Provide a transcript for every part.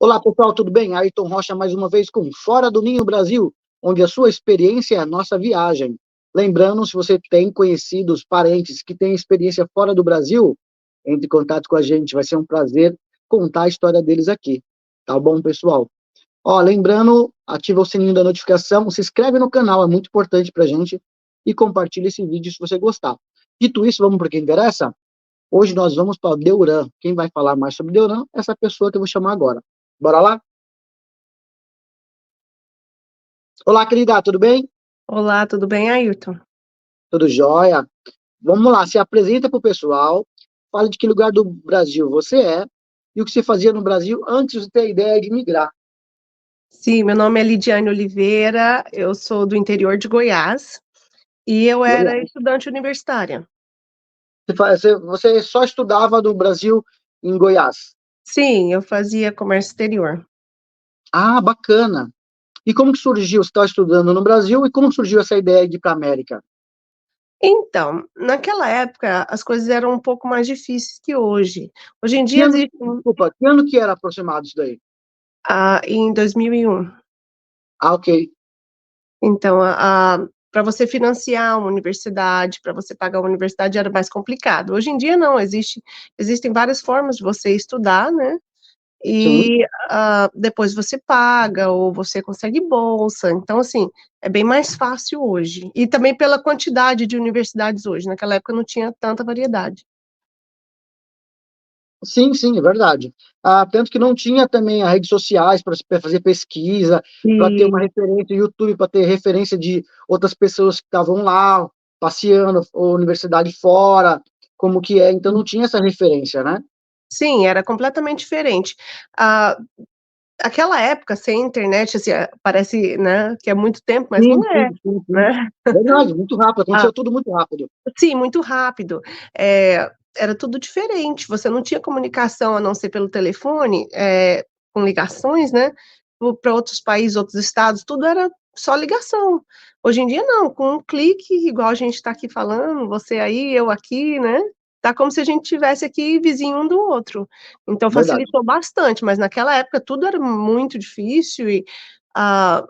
Olá, pessoal, tudo bem? Ayrton Rocha mais uma vez com Fora do Ninho Brasil, onde a sua experiência é a nossa viagem. Lembrando, se você tem conhecidos, parentes que têm experiência fora do Brasil, entre em contato com a gente, vai ser um prazer contar a história deles aqui. Tá bom, pessoal? Ó, lembrando, ativa o sininho da notificação, se inscreve no canal, é muito importante pra gente, e compartilha esse vídeo se você gostar. Dito isso, vamos para o que interessa? Hoje nós vamos para Deurã. Quem vai falar mais sobre Deurã é essa pessoa que eu vou chamar agora. Bora lá? Olá, querida, tudo bem? Olá, tudo bem, Ayrton? Tudo jóia? Vamos lá, se apresenta para o pessoal, fala de que lugar do Brasil você é e o que você fazia no Brasil antes de ter a ideia de migrar. Sim, meu nome é Lidiane Oliveira, eu sou do interior de Goiás e eu era Goiás. estudante universitária. Você só estudava no Brasil em Goiás. Sim, eu fazia comércio exterior. Ah, bacana. E como que surgiu? Você estava estudando no Brasil e como surgiu essa ideia de ir para a América? Então, naquela época as coisas eram um pouco mais difíceis que hoje. Hoje em Que dia ano, existe, desculpa, que ano que era aproximado isso daí? em 2001. Ah, ok. Então, para você financiar uma universidade, para você pagar uma universidade era mais complicado. Hoje em dia não, existem várias formas de você estudar, né? Sim. E, depois você paga ou você consegue bolsa, então, assim, é bem mais fácil hoje. E também pela quantidade de universidades hoje, naquela época não tinha tanta variedade. Sim, sim, é verdade. Ah, tanto que não tinha também as redes sociais para fazer pesquisa, para ter uma E referência, YouTube, para ter referência de outras pessoas que estavam lá, passeando, ou universidade fora, como que é. Então não tinha essa referência, né? sim, era completamente diferente. Ah, aquela época sem internet, assim, parece, né, que é muito tempo, mas Sim, não é, sim, sim, sim. né. Verdade, muito rápido, Ah, aconteceu tudo muito rápido. sim, muito rápido. Era tudo diferente, você não tinha comunicação a não ser pelo telefone, com ligações, né, para outros países, outros estados, tudo era só ligação. Hoje em dia não, com um clique, igual a gente está aqui falando, você aí, eu aqui, né, tá como se a gente tivesse aqui vizinho um do outro. Então Verdade. facilitou bastante, mas naquela época tudo era muito difícil e, ah,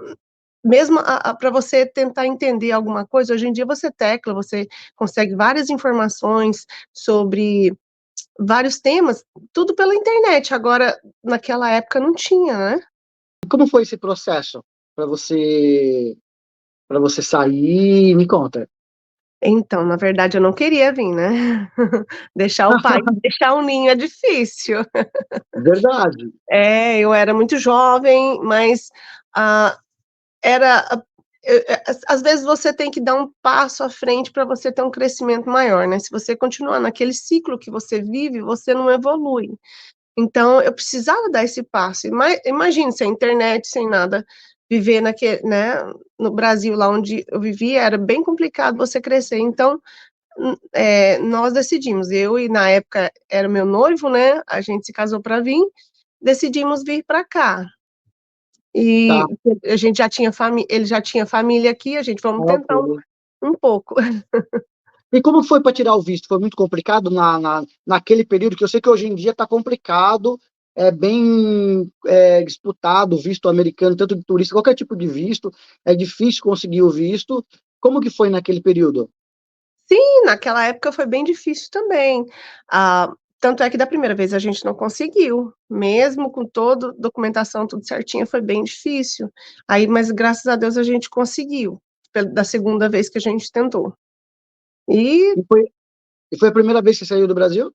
mesmo para você tentar entender alguma coisa, hoje em dia você tecla, você consegue várias informações sobre vários temas, tudo pela internet, agora naquela época não tinha, né. E como foi esse processo para você sair? Me conta. Então, na verdade eu não queria vir, né. Deixar o país, deixar o ninho é difícil. Verdade. É, eu era muito jovem, mas, ah, era a às vezes você tem que dar um passo à frente para você ter um crescimento maior, né, se você continuar naquele ciclo que você vive, você não evolui. Então eu precisava dar esse passo, imagine sem internet, sem nada, viver né, no Brasil, lá onde eu vivia, era bem complicado você crescer, então, nós decidimos, eu e na época era meu noivo, né, a gente se casou para vir, decidimos vir para cá. E Tá, a gente já tinha ele já tinha família aqui, a gente vamos ok. tentar um pouco. E como foi para tirar o visto? Foi muito complicado naquele período, que eu sei que hoje em dia está complicado, é bem disputado o visto americano, tanto de turista, qualquer tipo de visto, é difícil conseguir o visto. Como que foi naquele período? Sim, naquela época foi bem difícil também. Tanto é que da primeira vez a gente não conseguiu, mesmo com toda documentação, tudo certinho, foi bem difícil. Aí, mas graças a Deus a gente conseguiu, da segunda vez que a gente tentou. E E foi a primeira vez que você saiu do Brasil?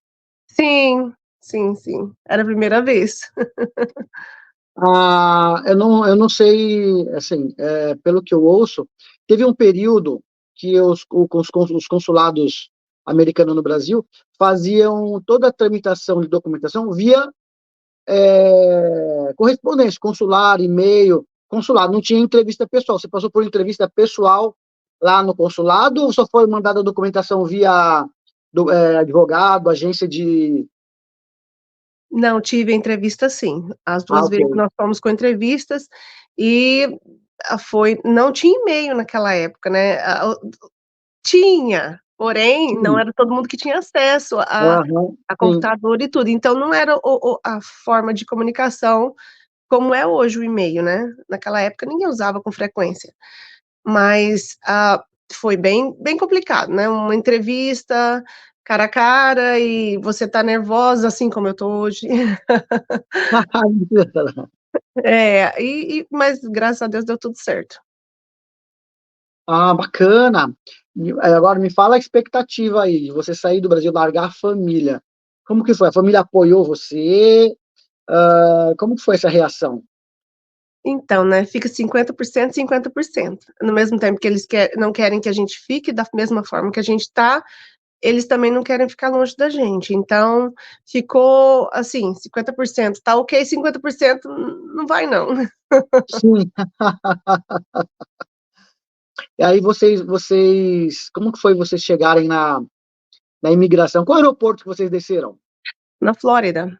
sim, sim, sim, era a primeira vez. Ah, eu não sei, assim, pelo que eu ouço, teve um período que os consulados americanos no Brasil faziam toda a tramitação de documentação via correspondência, consular, e-mail, consulado. Não tinha entrevista pessoal. Você passou por entrevista pessoal lá no consulado ou só foi mandada a documentação via advogado, agência de. Não, tive entrevista sim, as Ah, 2 ok. vezes nós fomos com entrevistas e, não tinha e-mail naquela época, né, tinha, porém, não Sim. era todo mundo que tinha acesso a Aham, sim. computador e tudo, então não era a forma de comunicação como é hoje o e-mail, né? Naquela época ninguém usava com frequência, mas foi bem complicado, né? Uma entrevista cara a cara e você tá nervosa, assim como eu tô hoje. Mas graças a Deus deu tudo certo. Ah, bacana. Agora me fala a expectativa aí, de você sair do Brasil, largar a família. Como que foi? A família apoiou você? Como que foi essa reação? Então, né, fica 50%, 50%. No mesmo tempo que eles não querem que a gente fique da mesma forma que a gente tá, eles também não querem ficar longe da gente. Então, ficou assim, 50%, tá ok, 50% não vai não. Sim. E aí como que foi vocês chegarem na imigração? Qual aeroporto que vocês desceram? Na Flórida.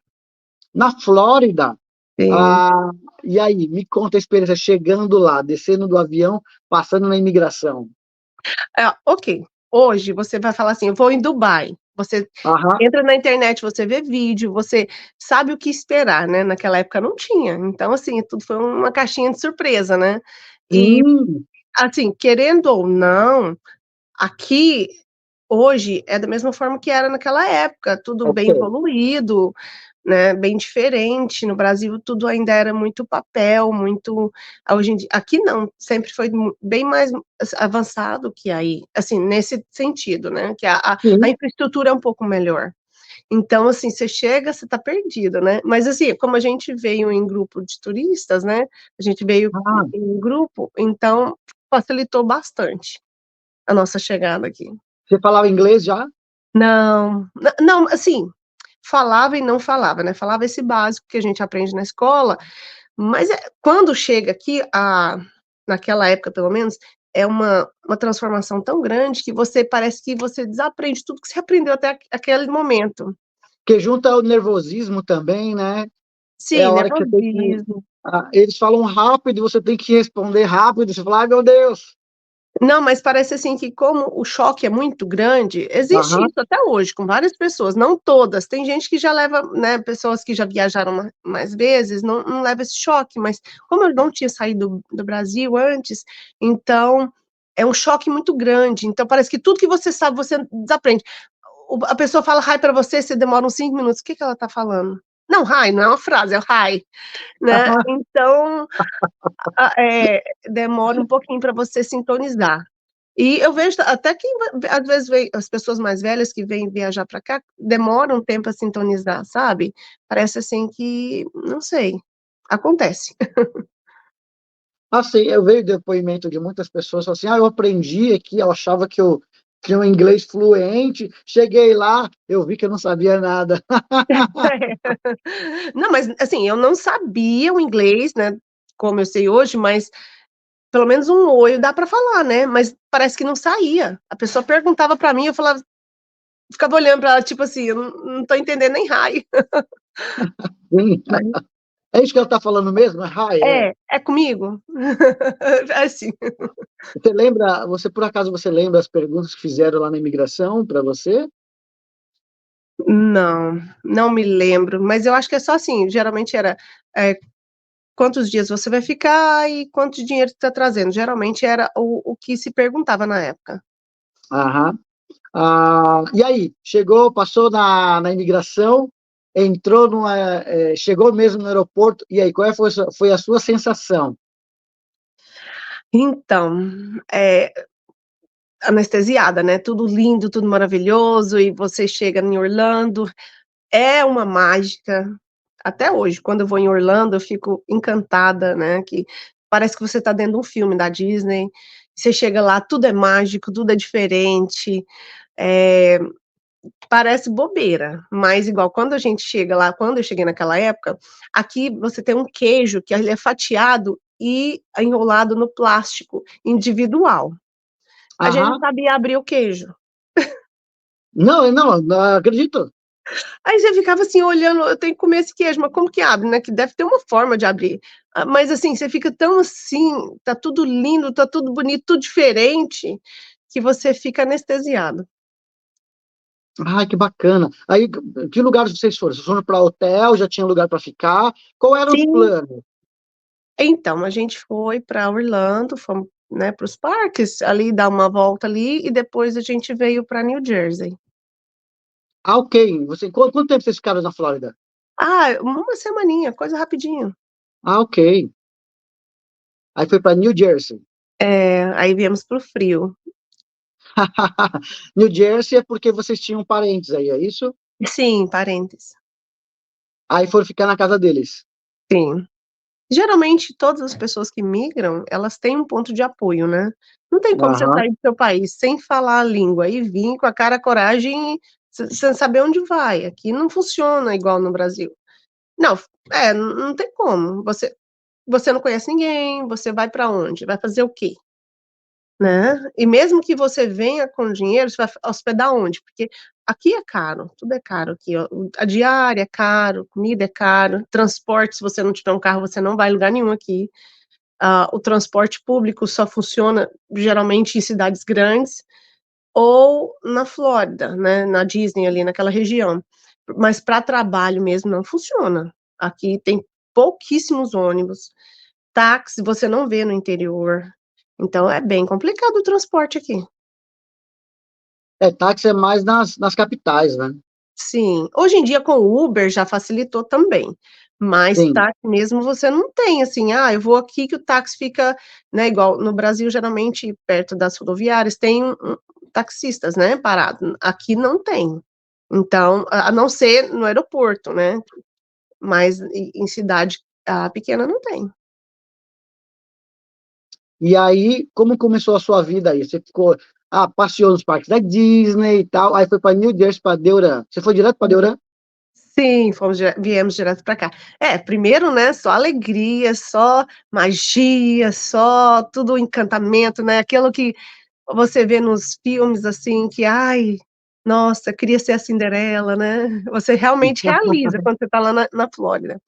Na Flórida? Sim. Ah, e aí, me conta a experiência chegando lá, descendo do avião, passando na imigração. Ok. Hoje você vai falar assim, eu vou em Dubai. Você Aham. entra na internet, você vê vídeo, você sabe o que esperar, né? Naquela época não tinha. Então, assim, tudo foi uma caixinha de surpresa, né? E, Sim, assim, querendo ou não, aqui hoje é da mesma forma que era naquela época, tudo bem ok. evoluído, né, bem diferente. No Brasil tudo ainda era muito papel, muito hoje em dia aqui não, sempre foi bem mais avançado que aí, assim, nesse sentido, né, que a Sim. infraestrutura é um pouco melhor. Então, assim, você chega, você tá perdido, né. Mas, assim, como a gente veio em grupo de turistas, né, a gente veio Ah, em grupo, então facilitou bastante a nossa chegada aqui. você falava inglês já? Não, não, assim, falava e não falava, né, falava esse básico que a gente aprende na escola, mas, quando chega aqui, naquela época pelo menos, é uma transformação tão grande que você parece que você desaprende tudo que você aprendeu até aquele momento. Porque junta o nervosismo também, né? É a Sim, hora que você tem que. nervosismo. Eles falam rápido e você tem que responder rápido. Você fala, ai meu Deus! Não, mas parece assim que como o choque é muito grande, existe Aham, isso até hoje com várias pessoas, não todas, tem gente que já leva, né, pessoas que já viajaram mais vezes, não leva esse choque, mas como eu não tinha saído do Brasil antes, então é um choque muito grande, então parece que tudo que você sabe, você desaprende. A pessoa fala "hi" pra você, você demora uns 5 minutos, o que que ela tá falando? Não, hi não é uma frase, é o hi, né, então demora um pouquinho para você sintonizar. E eu vejo até que às vezes vem as pessoas mais velhas que vêm viajar para cá, demoram um tempo a sintonizar, sabe. Parece assim que, não sei, acontece. Assim, eu vejo depoimento de muitas pessoas falando assim, eu aprendi aqui, eu achava que eu tinha um inglês fluente, cheguei lá, eu vi que eu não sabia nada. Não, mas assim, eu não sabia o inglês, né, como eu sei hoje, mas pelo menos um "oi" dá para falar, né, mas parece que não saía. A pessoa perguntava para mim, eu falava ficava olhando para ela, tipo assim, eu não tô entendendo nem raio. Sim. É isso que ela está falando mesmo? Hi, é. É comigo? É assim. Você por acaso você lembra as perguntas que fizeram lá na imigração para você? Não, não me lembro, mas eu acho que é só assim, geralmente era, eh, quantos dias você vai ficar e quanto dinheiro você tá trazendo, geralmente era o que se perguntava na época. Aham. E aí, passou na imigração, chegou mesmo no aeroporto, e aí, foi a sua sensação? Então, anestesiada, né, tudo lindo, tudo maravilhoso e você chega em Orlando, é uma mágica, até hoje, quando eu vou em Orlando, eu fico encantada, né, que parece que você tá dentro de um filme da Disney, você chega lá, tudo é mágico, tudo é diferente, eh, parece bobeira, mas igual quando a gente chega lá, quando eu cheguei naquela época, aqui você tem um queijo que ele é fatiado e enrolado no plástico individual. A gente não Aham. sabia abrir o queijo. Não, não acredito. Aí você ficava assim olhando, eu tenho que comer esse queijo, mas como que abre, né, que deve ter uma forma de abrir. Mas assim, você fica tão assim, tá tudo lindo, tá tudo bonito, tudo diferente, que você fica anestesiado. Ai, que bacana. Aí, que lugares vocês foram? Vocês foram para hotel, já tinha lugar para ficar? Qual eram os Sim, planos? Então, a gente foi para Orlando, fomos, né, para os parques, ali, dar uma volta ali, e depois a gente veio para New Jersey. Ah, ok. Quanto tempo vocês ficaram na Flórida? Ah, uma semaninha, coisa rapidinho. Ah, ok. Aí foi para New Jersey. Aí viemos para o frio. New Jersey é porque vocês tinham parentes aí, é isso? Sim, parentes. Aí foram ficar na casa deles. Sim. Geralmente, todas as pessoas que migram, elas têm um ponto de apoio, né. Não tem como você Aham. sair do seu país sem falar a língua e vir com a cara, a coragem, sem saber onde vai. Aqui não funciona igual no Brasil. Não, não tem como. Você não conhece ninguém, você vai pra onde? Vai fazer o quê? Né. E mesmo que você venha com dinheiro, você vai hospedar onde? Porque aqui é caro, tudo é caro aqui, ó, a diária é caro, comida é caro, transporte, se você não tiver um carro, você não vai em lugar nenhum aqui. O transporte público só funciona geralmente em cidades grandes ou na Flórida, né, na Disney ali naquela região, mas para trabalho mesmo não funciona. Aqui tem pouquíssimos ônibus, táxi você não vê no interior, então é bem complicado o transporte aqui. É, táxi é mais nas capitais, né? Sim, hoje em dia com o Uber já facilitou também, mas Sim. táxi mesmo você não tem, assim, eu vou aqui que o táxi fica, né, igual no Brasil geralmente perto das rodoviárias tem taxistas, né, parado, aqui não tem. Então, a não ser no aeroporto, né, mas em cidade, pequena não tem. E aí, como começou a sua vida aí? Você ficou, passeou nos parques da Disney e tal, aí foi para New Jersey, para Deurã. Você foi direto para Deurã? Sim, viemos direto pra cá. Primeiro, né, só alegria, só magia, só tudo encantamento, né, aquilo que você vê nos filmes, assim, que, ai, nossa, queria ser a Cinderela, né, você realmente realiza quando você tá lá na Flórida.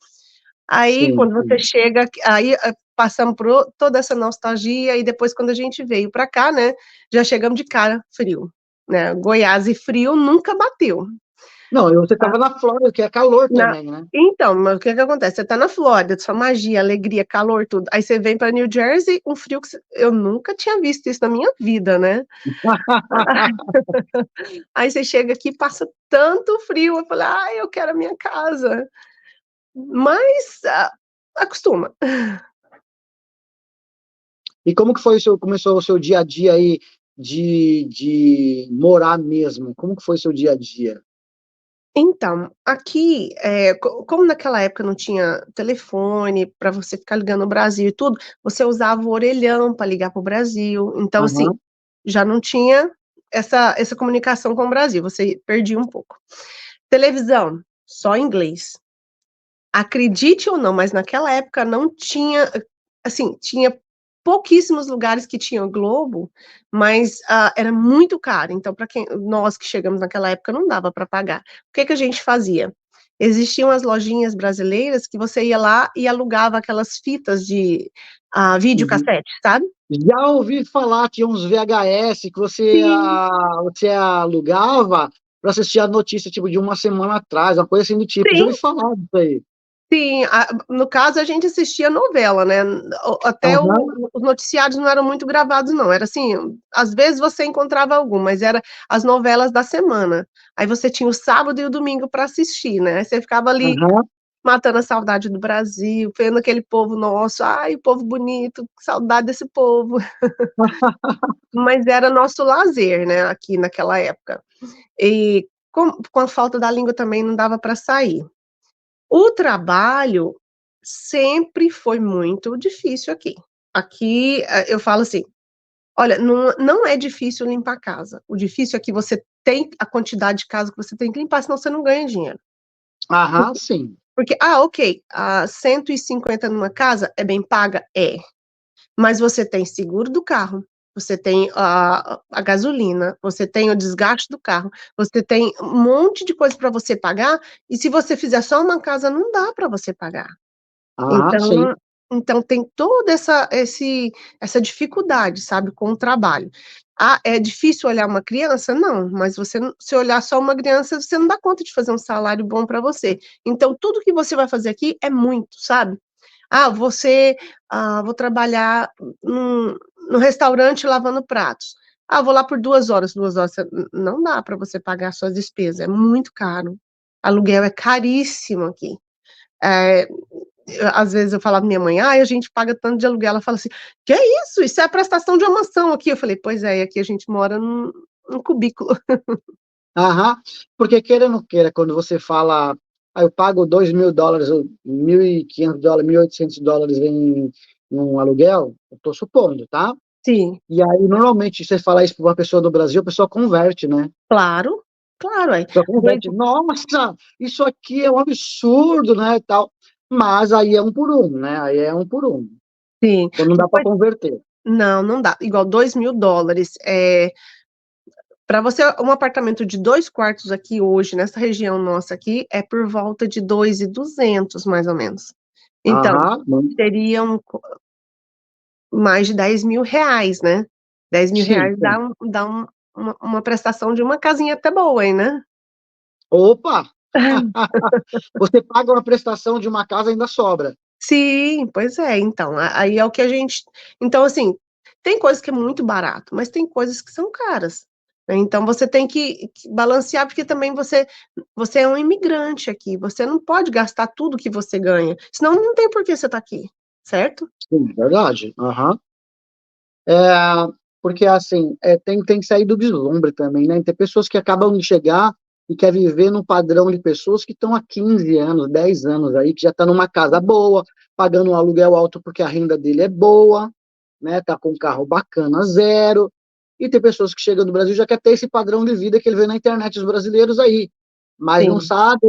Aí, Sim, quando você sim. chega aí, passamos por toda essa nostalgia e depois quando a gente veio pra cá, né, já chegamos de cara frio, né, Goiás e frio nunca bateu. Não, e você estava na Flórida, que é calor Na também, né? Então, mas o que que acontece, você tá na Flórida, sua magia, alegria, calor, tudo, aí você vem pra New Jersey, um frio que eu nunca tinha visto isso na minha vida, né. Aí você chega aqui passa tanto frio, eu falei: "Ai, eu quero a minha casa", mas, acostuma. E como que começou o seu dia a dia aí de morar mesmo? Como que foi o seu dia a dia? Então, aqui, como naquela época não tinha telefone para você ficar ligando no Brasil e tudo, você usava o orelhão para ligar para o Brasil, então assim, Aham. já não tinha essa comunicação com o Brasil, você perdia um pouco. Televisão, só em inglês. Acredite ou não, mas naquela época não tinha, assim, tinha pouquíssimos lugares que tinham Globo, mas, era muito caro, então para quem nós que chegamos naquela época não dava para pagar. O que que a gente fazia? Existiam as lojinhas brasileiras que você ia lá e alugava aquelas fitas de, Uhum. videocassete, sabe? Já ouvi falar, tinha uns VHS que Sim, você alugava para assistir a notícia, tipo, de uma semana atrás, uma coisa assim do tipo. Já ouvi sim. falar disso aí. Sim, no caso a gente assistia novela, né, até Aham, os noticiários não eram muito gravados não, era assim, às vezes você encontrava algum, mas era as novelas da semana. Aí você tinha o sábado e o domingo para assistir, né, aí você ficava ali aham. matando a saudade do Brasil, vendo aquele povo nosso, "Ai, o povo bonito, que saudade desse povo", mas era nosso lazer, né, aqui naquela época. E com a falta da língua também não dava para sair. O trabalho sempre foi muito difícil aqui. Aqui, eu falo assim: "Olha, não é difícil limpar a casa, o difícil é que você tem a quantidade de casa que você tem que limpar, senão você não ganha dinheiro". Aham, sim. Porque, ok, 150 numa casa é bem paga? É, mas você tem seguro do carro, você tem a gasolina, você tem o desgaste do carro, você tem um monte de coisa para você pagar, e se você fizer só uma casa não dá para você pagar. Aham, sim. Então tem toda essa dificuldade, sabe, com o trabalho. É difícil olhar uma criança? Não, mas você não se olhar só uma criança, você não dá conta de fazer um salário bom para você. Então tudo que você vai fazer aqui é muito, sabe. Vou trabalhar no restaurante lavando pratos. Vou lá por 2 horas, 2 horas. Não dá para você pagar suas despesas, é muito caro. Aluguel é caríssimo aqui. É, às vezes eu falava pra minha mãe, a gente paga tanto de aluguel. Ela fala assim, que é isso? Isso é a prestação de uma mansão aqui. Eu falei, pois é, aqui a gente mora num cubículo. Aham, porque queira ou não queira, quando você fala, eu pago $2.000, ou $1.500, $1.800 em um aluguel, eu tô supondo, tá? Sim, E aí, normalmente, você fala isso para uma pessoa do Brasil, a pessoa converte, né? claro, claro. A pessoa converte, nossa, isso aqui é um absurdo, né, e tal. Mas aí é um por um, né? Aí é um por um. Sim. Então não dá para converter. Não, não dá. Igual $2.000. Para você, um apartamento de 2 quartos aqui hoje, nessa região nossa aqui, é por volta de 2.200, mais ou menos. Então, Aham, seriam mais de R$ 10.000, né? 10.000 sim, reais sim. uma prestação de uma casinha até boa, hein, né? Opa! Você paga uma prestação de uma casa, ainda sobra. Sim, pois é, então, aí é o que a gente. Então, assim, tem coisas que é muito barato, mas tem coisas que são caras, né? Então, você tem que balancear, porque também você é um imigrante aqui, você não pode gastar tudo que você ganha, senão não tem por que você estar aqui, certo? Sim, verdade. Aham. É, porque, assim, tem que sair do vislumbre também, né? Tem pessoas que acabam de chegar e quer viver no padrão de pessoas que estão há 15 anos, 10 anos aí, que já está numa casa boa, pagando um aluguel alto porque a renda dele é boa, né? Tá com um carro bacana, zero. E tem pessoas que chegam do Brasil e já quer ter esse padrão de vida que ele vê na internet, os brasileiros aí. Mas não Sim. sabe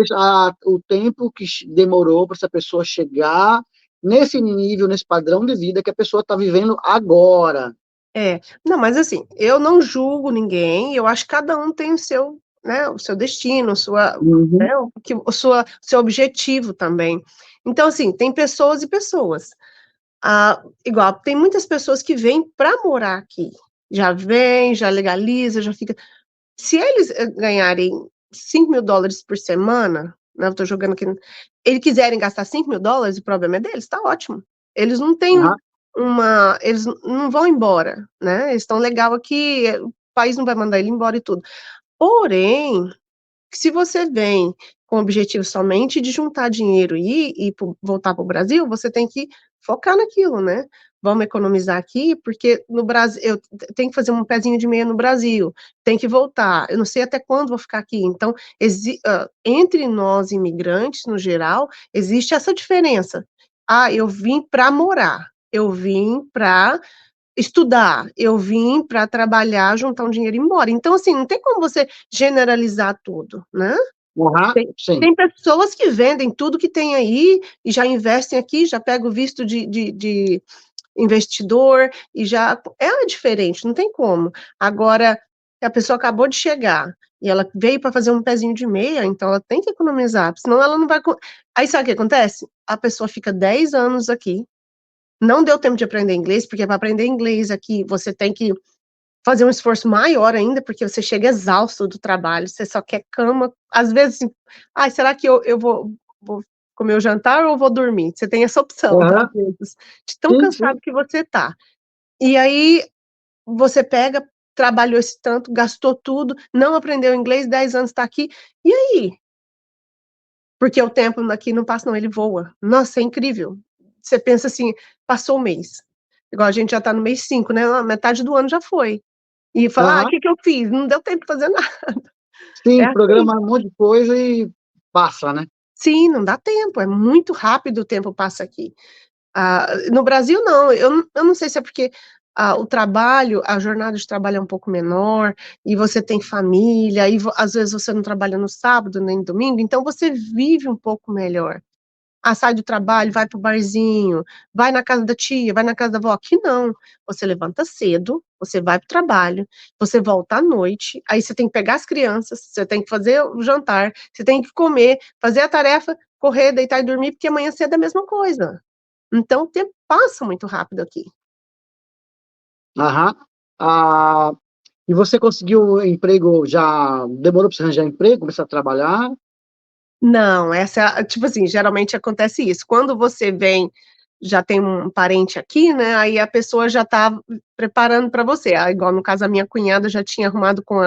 o tempo que demorou para essa pessoa chegar nesse nível, nesse padrão de vida que a pessoa está vivendo agora. Não, mas assim, eu não julgo ninguém, eu acho que cada um tem o seu, né, o seu destino, Uhum. né, seu objetivo também. Então, assim, tem pessoas e pessoas. Igual, tem muitas pessoas que vêm para morar aqui. Já vem, já legaliza, já fica. Se eles ganharem $5.000 por semana, né, eu tô jogando aqui, eles quiserem gastar $5.000, o problema é deles, tá ótimo. Eles não têm Aham. eles não vão embora, né? Eles estão legal aqui, o país não vai mandar ele embora e tudo. Porém, se você vem com o objetivo somente de juntar dinheiro e voltar para o Brasil, você tem que focar naquilo, né? Vamos economizar aqui, porque no Brasil eu tenho que fazer um pezinho de meia no Brasil, tem que voltar. Eu não sei até quando vou ficar aqui. Então, entre nós imigrantes, no geral, existe essa diferença. Eu vim para morar, eu vim para estudar, eu vim para trabalhar, juntar um dinheiro e ir embora. Então, assim, não tem como você generalizar tudo, né? Aham. Tem, Sim. tem pessoas que vendem tudo que tem aí e já investem aqui, já pega o visto de investidor e já é diferente, não tem como. Agora, a pessoa acabou de chegar e ela veio para fazer um pezinho de meia, então ela tem que economizar, senão ela não vai. Aí sabe o que acontece? A pessoa fica 10 anos aqui, não deu tempo de aprender inglês, porque para aprender inglês aqui você tem que fazer um esforço maior ainda, porque você chega exausto do trabalho, você só quer cama, às vezes, assim, será que eu vou comer o jantar ou vou dormir? Você tem essa opção, às Aham. vezes, de tão Sim, cansado sim. que você tá. E aí, você pega, trabalhou esse tanto, gastou tudo, não aprendeu inglês, 10 anos está aqui, e aí? Porque o tempo aqui não passa não, ele voa. Nossa, é incrível. Você pensa assim, passou o mês. Igual a gente já tá no mês 5, né, a metade do ano já foi. E fala: "O Aham. que que eu fiz?". Não deu tempo de fazer nada. É Sim, assim. programa um monte de coisa e passa, né? Sim, não dá tempo, é muito rápido o tempo passa aqui. No Brasil não, eu não sei se é porque, o trabalho, a jornada de trabalho é um pouco menor, e você tem família, e às vezes você não trabalha no sábado nem no domingo, então você vive um pouco melhor. Sai do trabalho, vai para o barzinho, vai na casa da tia, vai na casa da avó. Aqui não, você levanta cedo, você vai para o trabalho, você volta à noite, aí você tem que pegar as crianças, você tem que fazer o jantar, você tem que comer, fazer a tarefa, correr, deitar e dormir, porque amanhã cedo é a mesma coisa. Então o tempo passa muito rápido aqui. Aham. Ah, e você conseguiu emprego já? Demorou para você arranjar emprego, começar a trabalhar? Não, essa tipo assim, geralmente acontece isso, quando você vem já tem um parente aqui, né? Aí a pessoa já tá preparando para você. Igual no caso, a minha cunhada já tinha arrumado com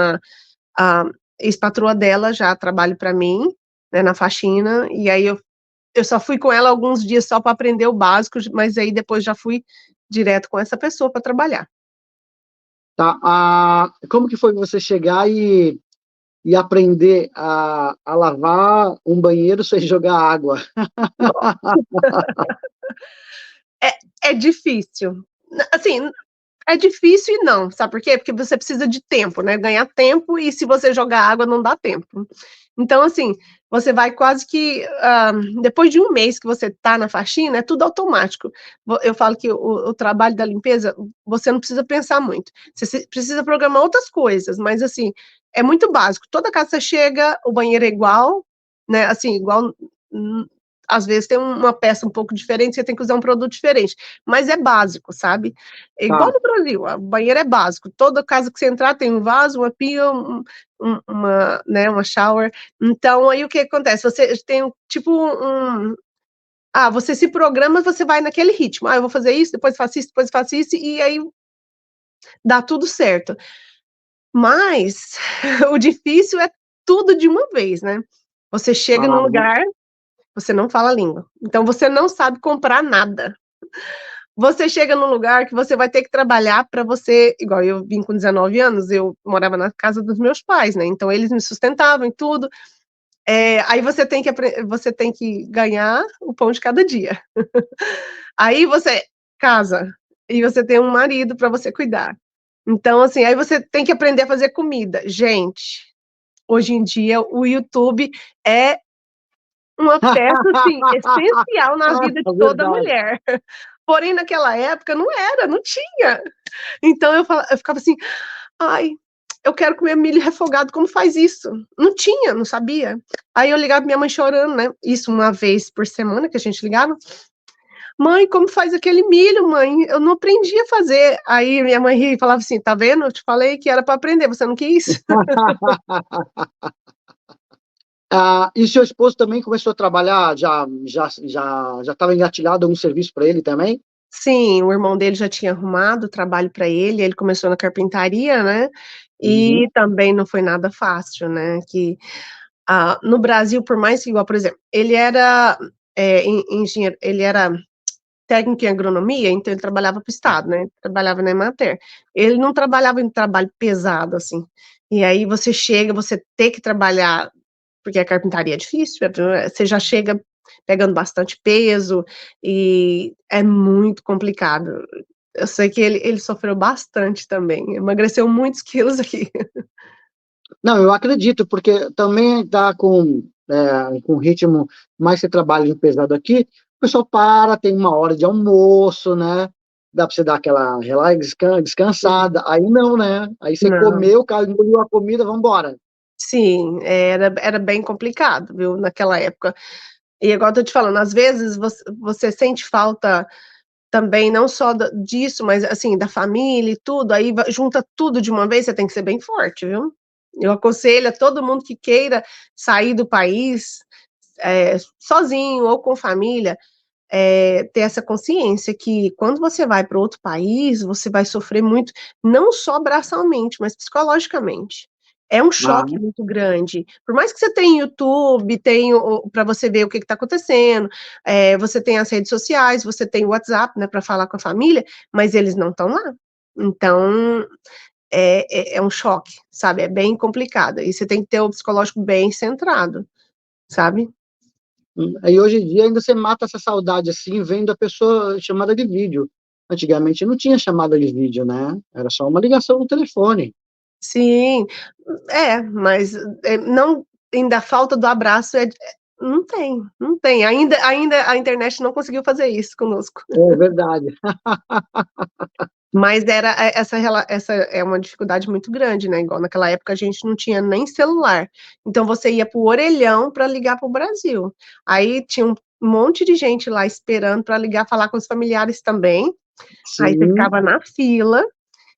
a ex-patroa dela, já trabalho para mim, né, na faxina, e aí eu só fui com ela alguns dias só para aprender o básico, mas aí depois já fui direto com essa pessoa para trabalhar. Tá? Como que foi você chegar e aprender a lavar um banheiro sem jogar água? É difícil. Assim, é difícil e não, sabe por quê? Porque você precisa de tempo, né? Ganhar tempo e se você jogar água não dá tempo. Então, assim, você vai quase que, depois de um mês que você tá na faxina, é tudo automático. Eu falo que o trabalho da limpeza, você não precisa pensar muito. Você precisa programar outras coisas, mas, assim, é muito básico. Toda casa que você chega, o banheiro é igual, né? Assim, igual, às vezes tem uma peça um pouco diferente, você tem que usar um produto diferente, mas é básico, sabe? É igual Tá, no Brasil, o banheiro é básico. Toda casa que você entrar tem um vaso, uma pia, né, uma shower. Então, aí o que acontece? Você tem tipo você se programa, você vai naquele ritmo. Eu vou fazer isso, depois faço isso, depois faço isso, e aí dá tudo certo. Mas o difícil é tudo de uma vez, né? Você chega num lugar, você não fala a língua. Então você não sabe comprar nada. Você chega num lugar que você vai ter que trabalhar para você, igual eu vim com 19 anos, eu morava na casa dos meus pais, né? Então eles me sustentavam e tudo. Aí você tem que ganhar o pão de cada dia. Aí você casa e você tem um marido para você cuidar. Então, assim, aí você tem que aprender a fazer comida. Gente, hoje em dia o YouTube é uma peça, assim, essencial na vida de é toda verdade. mulher. Porém, naquela época não era, não tinha. Então eu ficava assim, ai, eu quero comer milho refogado, como faz isso? Não tinha, não sabia. Aí eu ligava pra minha mãe chorando, né? Isso uma vez por semana que a gente ligava. Mãe, como faz aquele milho, mãe? Eu não aprendi a fazer. Aí minha mãe ria e falava assim, tá vendo? Eu te falei que era para aprender, você não quis? E seu esposo também começou a trabalhar, já estava engatilhado algum serviço para ele também? Sim, o irmão dele já tinha arrumado trabalho para ele começou na carpintaria, né? Uhum. E também não foi nada fácil, né? No Brasil, por mais que, igual, por exemplo, ele era engenheiro, ele era técnico em agronomia, então ele trabalhava para o Estado, né? Trabalhava na Emater. Ele não trabalhava em trabalho pesado, assim. E aí você chega, você tem que trabalhar, porque a carpintaria é difícil, você já chega pegando bastante peso e é muito complicado. Eu sei que ele sofreu bastante também, emagreceu muitos quilos aqui. Não, eu acredito, porque também está com ritmo mais que trabalho pesado aqui, o pessoal para, tem uma hora de almoço, né? Dá para você dar aquela descansada. Aí não, né? Aí você Não. comeu, engoliu a comida, vamos embora. Sim, era bem complicado, viu, naquela época. E igual eu tô te falando, às vezes você sente falta também, não só disso, mas assim, da família e tudo, aí junta tudo de uma vez, você tem que ser bem forte, viu? Eu aconselho a todo mundo que queira sair do país, sozinho ou com família, ter essa consciência que quando você vai para outro país, você vai sofrer muito, não só braçalmente, mas psicologicamente. É um Ah, choque muito grande. Por mais que você tenha YouTube, tenha para você ver o que está acontecendo, você tem as redes sociais, você tem o WhatsApp, né, para falar com a família, mas eles não estão lá. Então, é um choque, sabe? É bem complicado. E você tem que ter o psicológico bem centrado, sabe? aí hoje em dia ainda você mata essa saudade assim, vendo a pessoa chamada de vídeo. Antigamente não tinha chamada de vídeo, né? Era só uma ligação no telefone. Sim, mas não, ainda a falta do abraço não tem, não tem. Ainda a internet não conseguiu fazer isso conosco. É verdade. Mas essa é uma dificuldade muito grande, né? Igual naquela época a gente não tinha nem celular. Então você ia pro orelhão para ligar para o Brasil. Aí tinha um monte de gente lá esperando para ligar, falar com os familiares também. Aí você Sim. ficava na fila.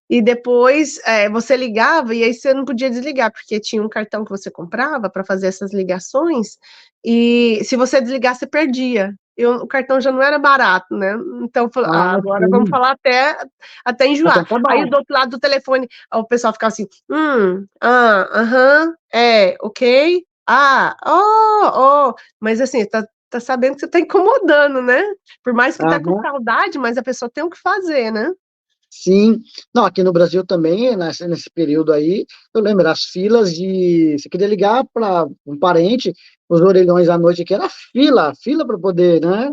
E depois você ligava e aí você não podia desligar, porque tinha um cartão que você comprava para fazer essas ligações, e se você desligar, você perdia. o cartão já não era barato, né? Então, agora vamos sim. falar até enjoar. Até acabar. Aí, do outro lado do telefone, o pessoal ficava assim, ok, mas assim, tá sabendo que você tá incomodando, né? Por mais que tá com Aham. saudade, mas a pessoa tem o que fazer, né? Sim, não, aqui no Brasil também, nesse período aí, eu lembro, as filas de. Você queria ligar para um parente, os orelhões à noite, que era fila para poder, né?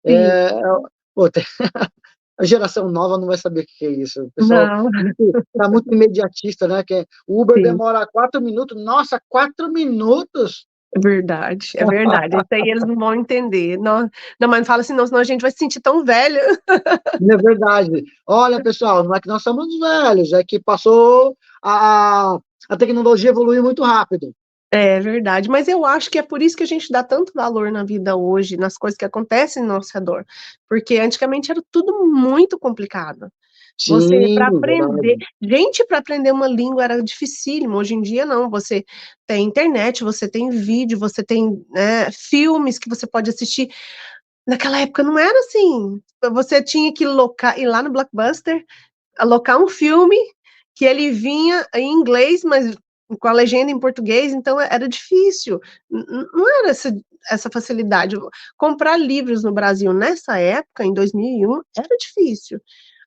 Sim, É, pô, a geração nova não vai saber o que é isso. O pessoal não, tá muito imediatista, né? Que o Uber sim. demora 4 minutos, nossa, 4 minutos! É verdade, é verdade. Isso aí eles não vão entender. Não, não, mas não fala assim, não, senão a gente vai se sentir tão velho. Não é verdade. Olha, pessoal, não é que nós somos velhos, é que passou a tecnologia evoluiu muito rápido. É verdade, mas eu acho que é por isso que a gente dá tanto valor na vida hoje, nas coisas que acontecem ao nosso redor, porque antigamente era tudo muito complicado. Você, para Sim, aprender, verdade. gente, para aprender uma língua era dificílimo, hoje em dia não, você tem internet, você tem vídeo, você tem, né, filmes que você pode assistir. Naquela época não era assim, você tinha que ir lá no Blockbuster, alocar um filme que ele vinha em inglês, mas com a legenda em português, então era difícil. Não era essa facilidade. Comprar livros no Brasil nessa época, em 2001, era difícil.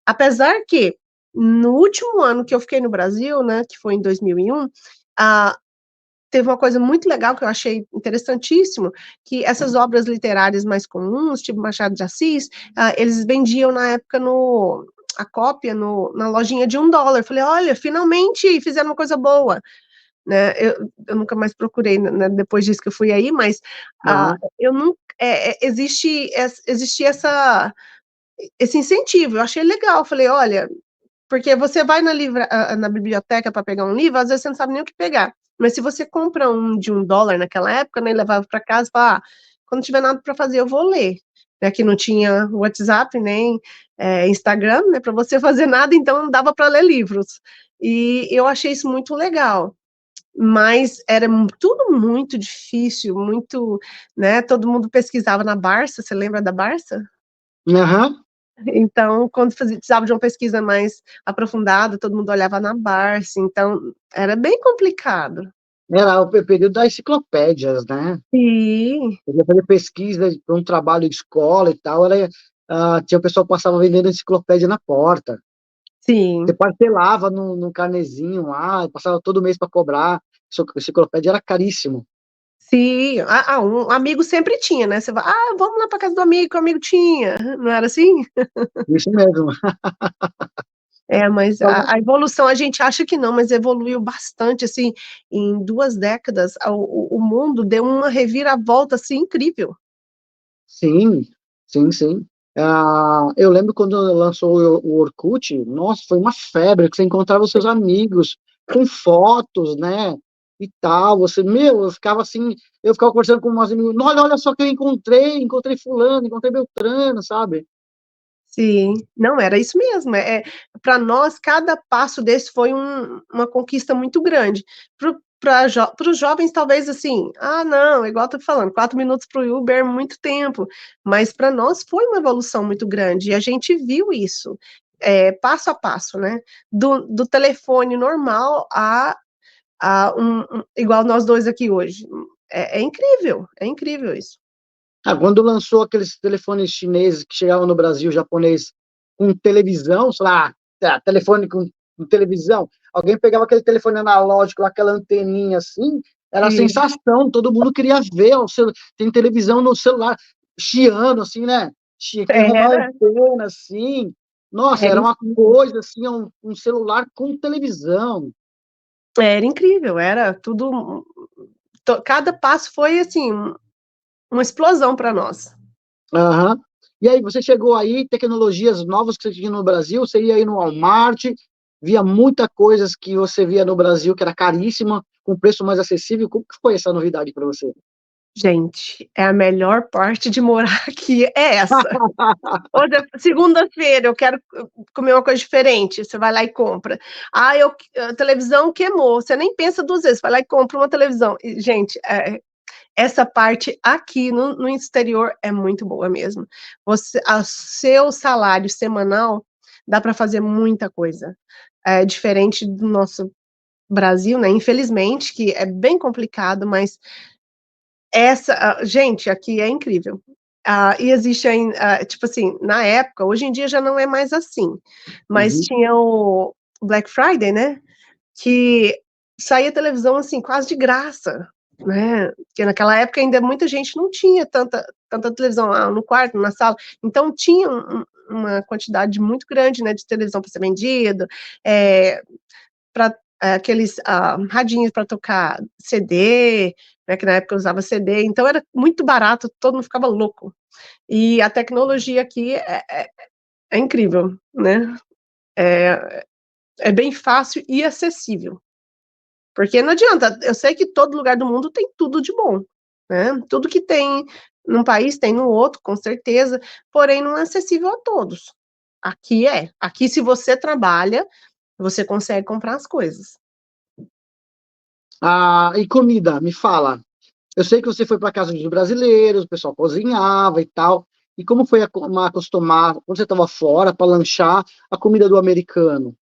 Apesar que, no último ano que eu fiquei no Brasil, né, que foi em 2001, ah, teve uma coisa muito legal que eu achei interessantíssimo, que essas obras literárias mais comuns, tipo Machado de Assis, eles vendiam na época a cópia na lojinha de $1. Eu falei, olha, finalmente fizeram uma coisa boa, né? Eu nunca mais procurei, né, depois disso que eu fui aí, mas Aham. eu não existe esse incentivo. Eu achei legal. Eu falei, olha, porque você vai na biblioteca para pegar um livro, às vezes você não sabe nem o que pegar. Mas se você compra um de $1 naquela época, né, e levava para casa, fala, quando tiver nada para fazer, eu vou ler. Né, que não tinha WhatsApp, nem Instagram, né, para você fazer nada, então não dava para ler livros. E eu achei isso muito legal. Mas era tudo muito difícil, muito, né, todo mundo pesquisava na Barça, você lembra da Barça? Aham. Então, quando precisava de uma pesquisa mais aprofundada, todo mundo olhava na Barça, então era bem complicado. Era o período das enciclopédias, né? Sim, Eu ia fazer pesquisa para um trabalho de escola e tal, tinha o pessoal que passava vendendo enciclopédia na porta. Você sim, parcelava no carnezinho lá, passava todo mês para cobrar. Enciclopédia era caríssimo. sim. Um amigo sempre tinha, né? Você vai, vamos lá para casa do amigo, que o amigo tinha. Não era assim? Isso mesmo. É, mas a evolução, a gente acha que não, mas evoluiu bastante, assim, em 2 décadas, o mundo deu uma reviravolta, assim, incrível. Sim, sim, sim. Eu lembro quando lançou o Orkut, nossa, foi uma febre, que você encontrava os seus amigos com fotos, né, e tal, eu ficava conversando com umas amigos, olha só que eu encontrei fulano, encontrei Beltrano, sabe? Sim, não, era isso mesmo, para nós cada passo desse foi uma conquista muito grande. Para os jovens talvez assim, não, igual eu tô falando, 4 minutos para o Uber é muito tempo, mas para nós foi uma evolução muito grande e a gente viu isso, passo a passo, né, do telefone normal igual nós 2 aqui hoje, é incrível isso. Quando lançou aqueles telefones chineses que chegavam no Brasil, japonês, com televisão, sei lá, telefone com televisão, alguém pegava aquele telefone analógico, aquela anteninha assim, era a Sim, sensação, todo mundo queria ver, tem televisão no celular, chiando, assim, né? Tinha que arrumar a era antena, assim, nossa, era era uma incrível. coisa, assim, um celular com televisão. Era incrível, era tudo. Cada passo foi assim, uma explosão para nós. Aham. E aí, você chegou aí, tecnologias novas que você tinha no Brasil, você ia aí no Walmart, via muita coisas que você via no Brasil que era caríssima, com preço mais acessível. Como que foi essa novidade para você? Gente, é a melhor parte de morar aqui, é essa. Hoje é segunda-feira, eu quero comer uma coisa diferente, você vai lá e compra. A televisão queimou, você nem pensa 2 vezes, vai lá e compra uma televisão. E, gente, essa parte aqui no exterior é muito boa mesmo. Seu salário semanal dá para fazer muita coisa. É diferente do nosso Brasil, né? Infelizmente, que é bem complicado, mas gente, aqui é incrível. E existe ainda, tipo assim, na época, hoje em dia já não é mais assim, mas Uhum. tinha o Black Friday, né? Que saía televisão assim quase de graça, né? Porque naquela época ainda muita gente não tinha tanta televisão lá no quarto, na sala, então tinha uma quantidade muito grande, né, de televisão para ser vendido, para aqueles radinhos para tocar CD, né, que na época eu usava CD, então era muito barato, todo mundo ficava louco. E a tecnologia aqui é incrível, né? É bem fácil e acessível. Porque não adianta, eu sei que todo lugar do mundo tem tudo de bom, né? Tudo que tem num país tem no outro, com certeza, porém não é acessível a todos. Aqui é. Aqui, se você trabalha, você consegue comprar as coisas. E comida, me fala. Eu sei que você foi para casa dos brasileiros, o pessoal cozinhava e tal. E como foi acostumar, quando você estava fora, para lanchar, a comida do americano?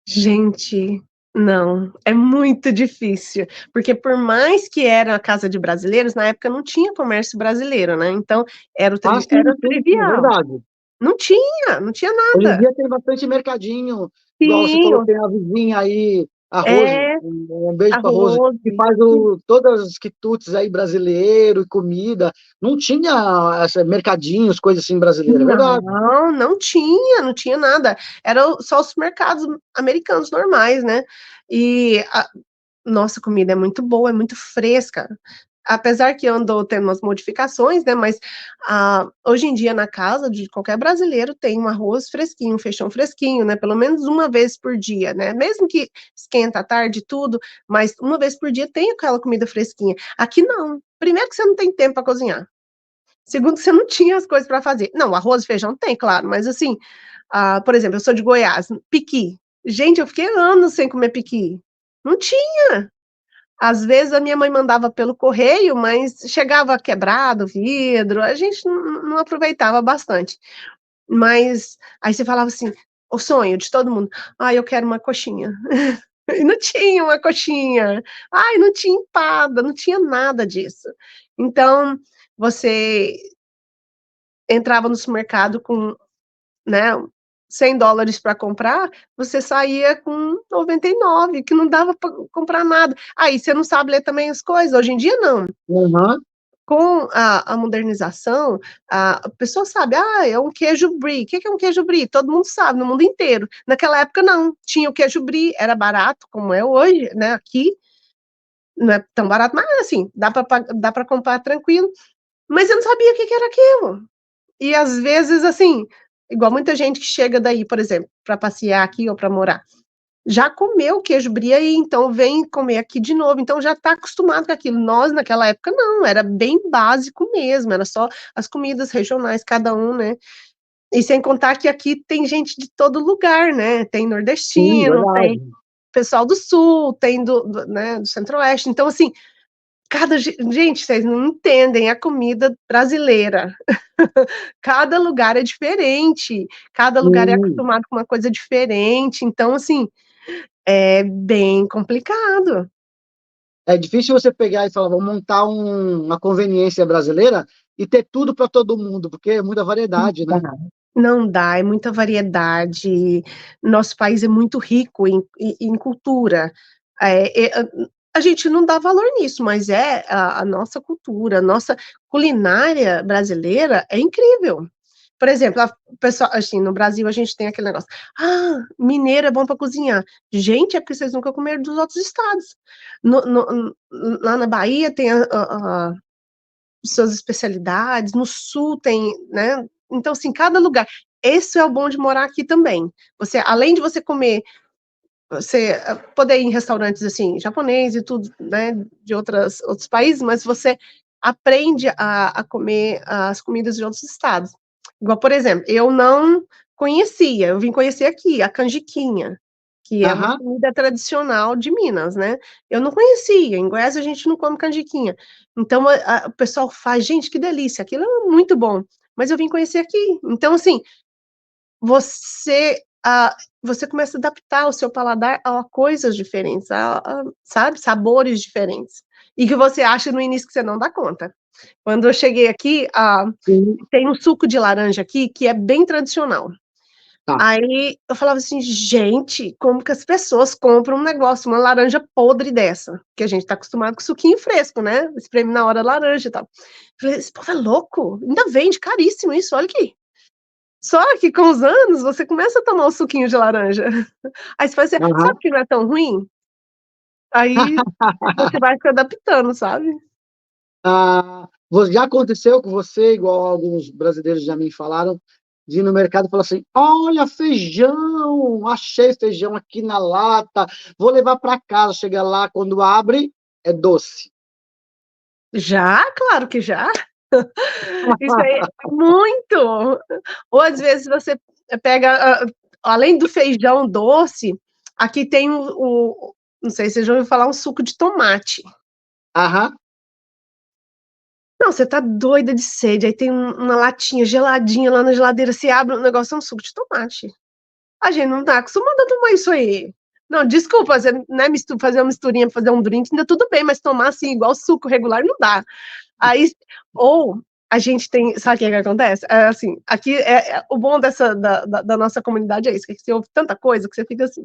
Gente, não, é muito difícil, porque por mais que era a casa de brasileiros, na época não tinha comércio brasileiro, né? Então era o Sim, é trivial. verdade. Não tinha Hoje em nada. dia tem bastante mercadinho, igual você falou, Sim, tem a vizinha aí, a Rose, é um beijo para Rose, arroz. que faz todas as quitutes aí brasileiro e comida. Não tinha mercadinhos, coisas assim brasileiras, é verdade. Não tinha nada. Era só os mercados americanos normais, né? E a nossa comida é muito boa, é muito fresca. Apesar que eu ando tendo umas modificações, né? Mas hoje em dia na casa de qualquer brasileiro tem um arroz fresquinho, um feijão fresquinho, né? Pelo menos uma vez por dia, né? Mesmo que esquenta à tarde e tudo, mas uma vez por dia tem aquela comida fresquinha. Aqui não. Primeiro que você não tem tempo para cozinhar. Segundo, que você não tinha as coisas para fazer. Não, arroz e feijão tem, claro, mas assim, por exemplo, eu sou de Goiás, piqui. Gente, eu fiquei anos sem comer piqui. Não tinha. Às vezes a minha mãe mandava pelo correio, mas chegava quebrado o vidro, a gente não aproveitava bastante. Mas aí você falava assim, o sonho de todo mundo, eu quero uma coxinha. E não tinha uma coxinha. Ai, não tinha empada, não tinha nada disso. Então, você entrava no supermercado com, né, US$ 100 para comprar, você saía com 99, que não dava para comprar nada. Aí você não sabe ler também as coisas, hoje em dia não. Uhum. Com a modernização, a pessoa sabe, é um queijo brie. O que é um queijo brie? Todo mundo sabe, no mundo inteiro. Naquela época não, tinha o queijo brie, era barato, como é hoje, né, aqui, não é tão barato, mas assim, dá para comprar tranquilo, mas eu não sabia o que era aquilo. E às vezes, assim, igual muita gente que chega daí, por exemplo, para passear aqui ou para morar, já comeu queijo brie aí, então vem comer aqui de novo, então já está acostumado com aquilo. Nós, naquela época, não, era bem básico mesmo, era só as comidas regionais, cada um, né. E sem contar que aqui tem gente de todo lugar, né, tem Sim, nordestino, tem verdade. pessoal do sul, tem né, do centro-oeste, então assim, gente, vocês não entendem a comida brasileira. Cada lugar é diferente, cada lugar é Sim. acostumado com uma coisa diferente, então assim, é bem complicado. É difícil você pegar e falar, vamos montar uma conveniência brasileira e ter tudo para todo mundo, porque é muita variedade, Tá. né? Não dá, é muita variedade. Nosso país é muito rico em cultura. A gente não dá valor nisso, mas é a nossa cultura, a nossa culinária brasileira é incrível. Por exemplo, o pessoal, assim, no Brasil a gente tem aquele negócio: mineiro é bom para cozinhar. Gente, é porque vocês nunca comeram dos outros estados. Lá na Bahia tem suas especialidades, no sul tem, né, então assim, cada lugar. Esse é o bom de morar aqui também. Você, além de você comer, você poder ir em restaurantes, assim, japonês e tudo, né, de outros países, mas você aprende a comer as comidas de outros estados. Igual, por exemplo, eu não conhecia, eu vim conhecer aqui, a canjiquinha. que é uma Aham. comida tradicional de Minas, né. Eu não conhecia, em Goiás a gente não come canjiquinha. Então o pessoal faz: "Gente, que delícia, aquilo é muito bom", mas eu vim conhecer aqui. Então, assim, você, você começa a adaptar o seu paladar a coisas diferentes, sabe, sabores diferentes, e que você acha no início que você não dá conta. Quando eu cheguei aqui, Sim. tem um suco de laranja aqui que é bem tradicional. Tá. Aí eu falava assim: "Gente, como que as pessoas compram um negócio, uma laranja podre dessa?", que a gente tá acostumado com suquinho fresco, né, espreme na hora a laranja e tal. Falei: "Esse povo é louco, ainda vende, caríssimo isso, olha aqui". Só que com os anos você começa a tomar o suquinho de laranja. Aí você fala assim: "Sabe Aham. que não é tão ruim?". Aí você vai se adaptando, sabe. Já aconteceu com você, igual alguns brasileiros já me falaram, de ir no mercado e falar assim: "Olha, feijão, achei feijão aqui na lata, vou levar para casa", chega lá, quando abre, é doce. Já, claro que já. Isso aí muito. Ou às vezes você pega, além do feijão doce, aqui tem não sei se você já ouviu falar um suco de tomate. Aham. Não, você tá doida de sede, aí tem uma latinha geladinha lá na geladeira, você abre o negócio é um suco de tomate. A gente não tá acostumado a tomar isso aí. Não, desculpa, fazer, né, fazer uma misturinha, fazer um drink, ainda tudo bem, mas tomar, assim, igual suco regular não dá. Aí ou a gente tem, sabe o que que acontece? Assim, aqui o bom dessa da nossa comunidade é isso, que você ouve tanta coisa que você fica assim,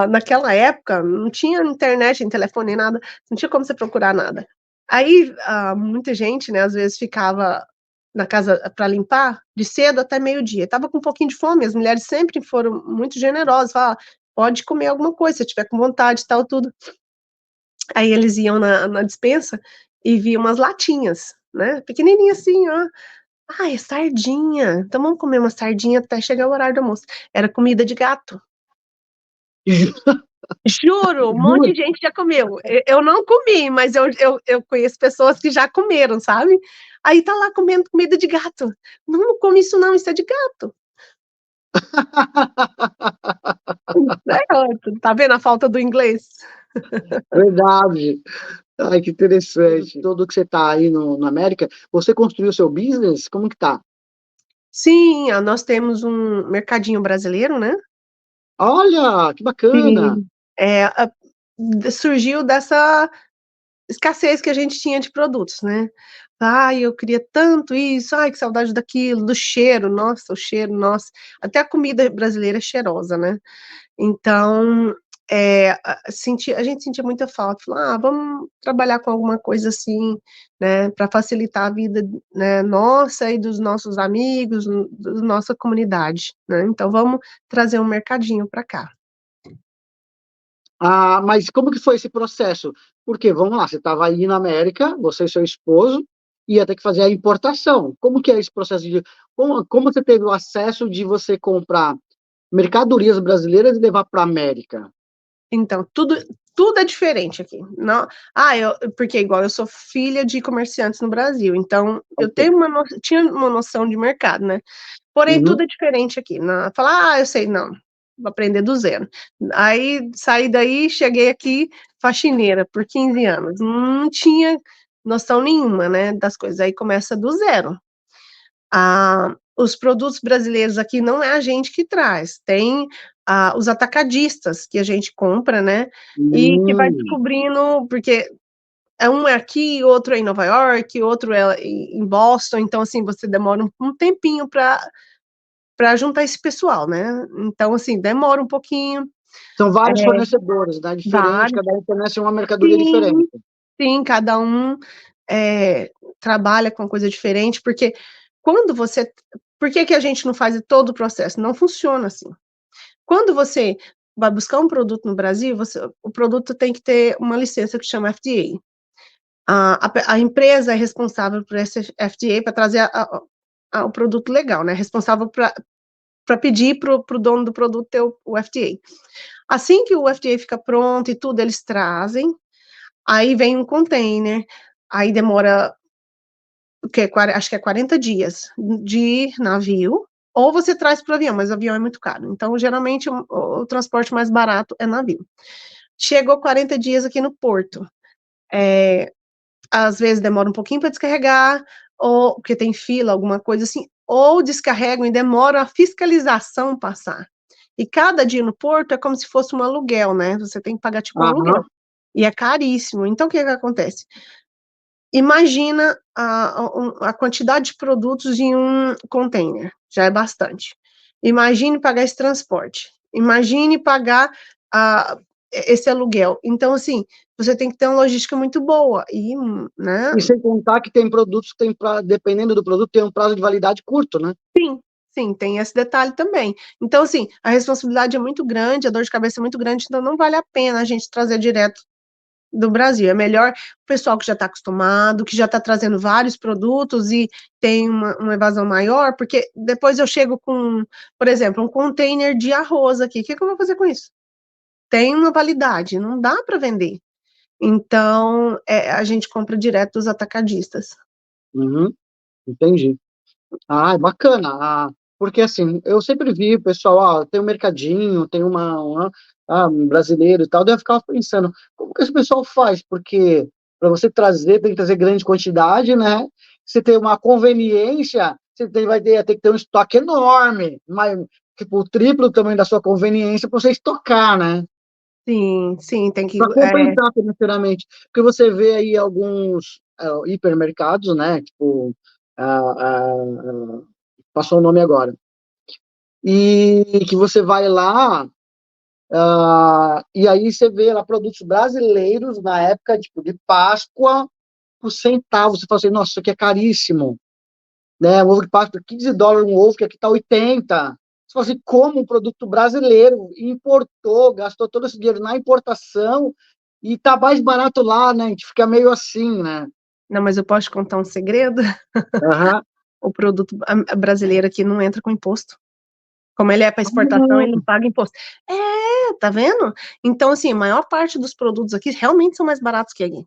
naquela época não tinha internet, nem telefone, nem nada, não tinha como você procurar nada. Aí, muita gente, né, às vezes ficava na casa para limpar de cedo até meio-dia, estava com um pouquinho de fome, as mulheres sempre foram muito generosas, falavam: "Pode comer alguma coisa, se tiver com vontade, tal, tudo". Aí eles iam na despensa e viam umas latinhas, né, pequenininha assim, ó. "Ai, é sardinha, então vamos comer uma sardinha até chegar o horário do almoço". Era comida de gato. Juro, um monte Juro. de gente já comeu. Eu não comi, mas eu conheço pessoas que já comeram, sabe. Aí tá lá comendo comida de gato. "Não, não come isso não, isso é de gato". É, ó, tá vendo a falta do inglês? Verdade. Ai, que interessante. Tudo que você está aí na América, você construiu seu business? Como que tá? Sim, nós temos um mercadinho brasileiro, né. Olha, que bacana. Sim. Surgiu dessa escassez que a gente tinha de produtos, né. "Ai, eu queria tanto isso, ai, que saudade daquilo", do cheiro, nossa, o cheiro, nossa, até a comida brasileira é cheirosa, né. Então, a gente sentia muita falta, falou: vamos trabalhar com alguma coisa assim, né, para facilitar a vida, né, nossa e dos nossos amigos, da nossa comunidade, né, então vamos trazer um mercadinho para cá". Mas como que foi esse processo? Porque, vamos lá, você estava aí na América, você e seu esposo, ia ter que fazer a importação. Como que é esse processo de como você teve o acesso de você comprar mercadorias brasileiras e levar para a América? Então, tudo é diferente aqui. Não, porque igual eu sou filha de comerciantes no Brasil, então eu Ok. tenho tinha uma noção de mercado, né. Porém, tudo Uhum. é diferente aqui. Falar: "Eu sei", não, vou aprender do zero. Aí saí daí, cheguei aqui faxineira por 15 anos, não tinha noção nenhuma, né, das coisas, aí começa do zero. Os produtos brasileiros aqui não é a gente que traz, tem, os atacadistas que a gente compra, né, e que vai Hum. descobrindo porque um é aqui, outro é em Nova York, outro é em Boston, então, assim, você demora um tempinho para juntar esse pessoal, né. Então, assim, demora um pouquinho. São É, vários fornecedores, né, diferente, vários. cada um fornece uma mercadoria diferente. Sim, sim, cada um, trabalha com coisa diferente, porque quando você por que que a gente não faz todo o processo? Não funciona assim. Quando você vai buscar um produto no Brasil, o produto tem que ter uma licença que chama FDA. A empresa é responsável por essa FDA para trazer o produto legal, né, responsável para pedir para o dono do produto ter o FDA. Assim que o FDA fica pronto e tudo, eles trazem, aí vem um container, aí demora o quê? Acho que é 40 dias de navio, Ou você traz para o avião, mas o avião é muito caro. Então, geralmente, o transporte mais barato é navio. Chegou 40 dias aqui no porto. Às vezes demora um pouquinho para descarregar, ou porque tem fila, alguma coisa assim, ou descarregam e demora a fiscalização passar. E cada dia no porto é como se fosse um aluguel, né? Você tem que pagar tipo um aluguel. Aham. E é caríssimo. Então, o que acontece? Imagina a quantidade de produtos em um container, já é bastante. Imagine pagar esse transporte. Imagine pagar esse aluguel. Então, assim, você tem que ter uma logística muito boa. Né? E sem contar que tem produtos que tem, dependendo do produto, tem um prazo de validade curto, né? Sim, tem esse detalhe também. Então, assim, a responsabilidade é muito grande, a dor de cabeça é muito grande, então não vale a pena a gente trazer direto do Brasil. É melhor o pessoal que já está acostumado, que já está trazendo vários produtos e tem uma evasão maior, porque depois eu chego com, por exemplo, um container de arroz aqui. O que eu vou fazer com isso? Tem uma validade, não dá para vender. Então, a gente compra direto dos atacadistas. Uhum, entendi. Ah, é bacana. Porque assim, eu sempre vi o pessoal, tem um mercadinho, tem um brasileiro e tal, daí eu ficava pensando, como que esse pessoal faz? Porque para você trazer, tem que trazer grande quantidade, né? Você tem uma conveniência, vai ter que ter um estoque enorme, mas, tipo, o triplo também da sua conveniência para você estocar, né? Sim, tem que. Para compensar financeiramente. Porque você vê aí alguns hipermercados, né? Tipo, ah, ah, passou o nome agora. E que você vai lá, e aí você vê lá produtos brasileiros na época tipo, de Páscoa por centavos. Você fala assim, nossa, isso aqui é caríssimo. Né? Um ovo de Páscoa, $15, um ovo que aqui está 80. Você fala assim, como um produto brasileiro importou, gastou todo esse dinheiro na importação e tá mais barato lá, né? A gente fica meio assim, né? Não, mas eu posso te contar um segredo? Aham. O produto brasileiro aqui não entra com imposto. Como ele é para exportação, ele não paga imposto. Tá vendo? Então, assim, a maior parte dos produtos aqui realmente são mais baratos que aqui.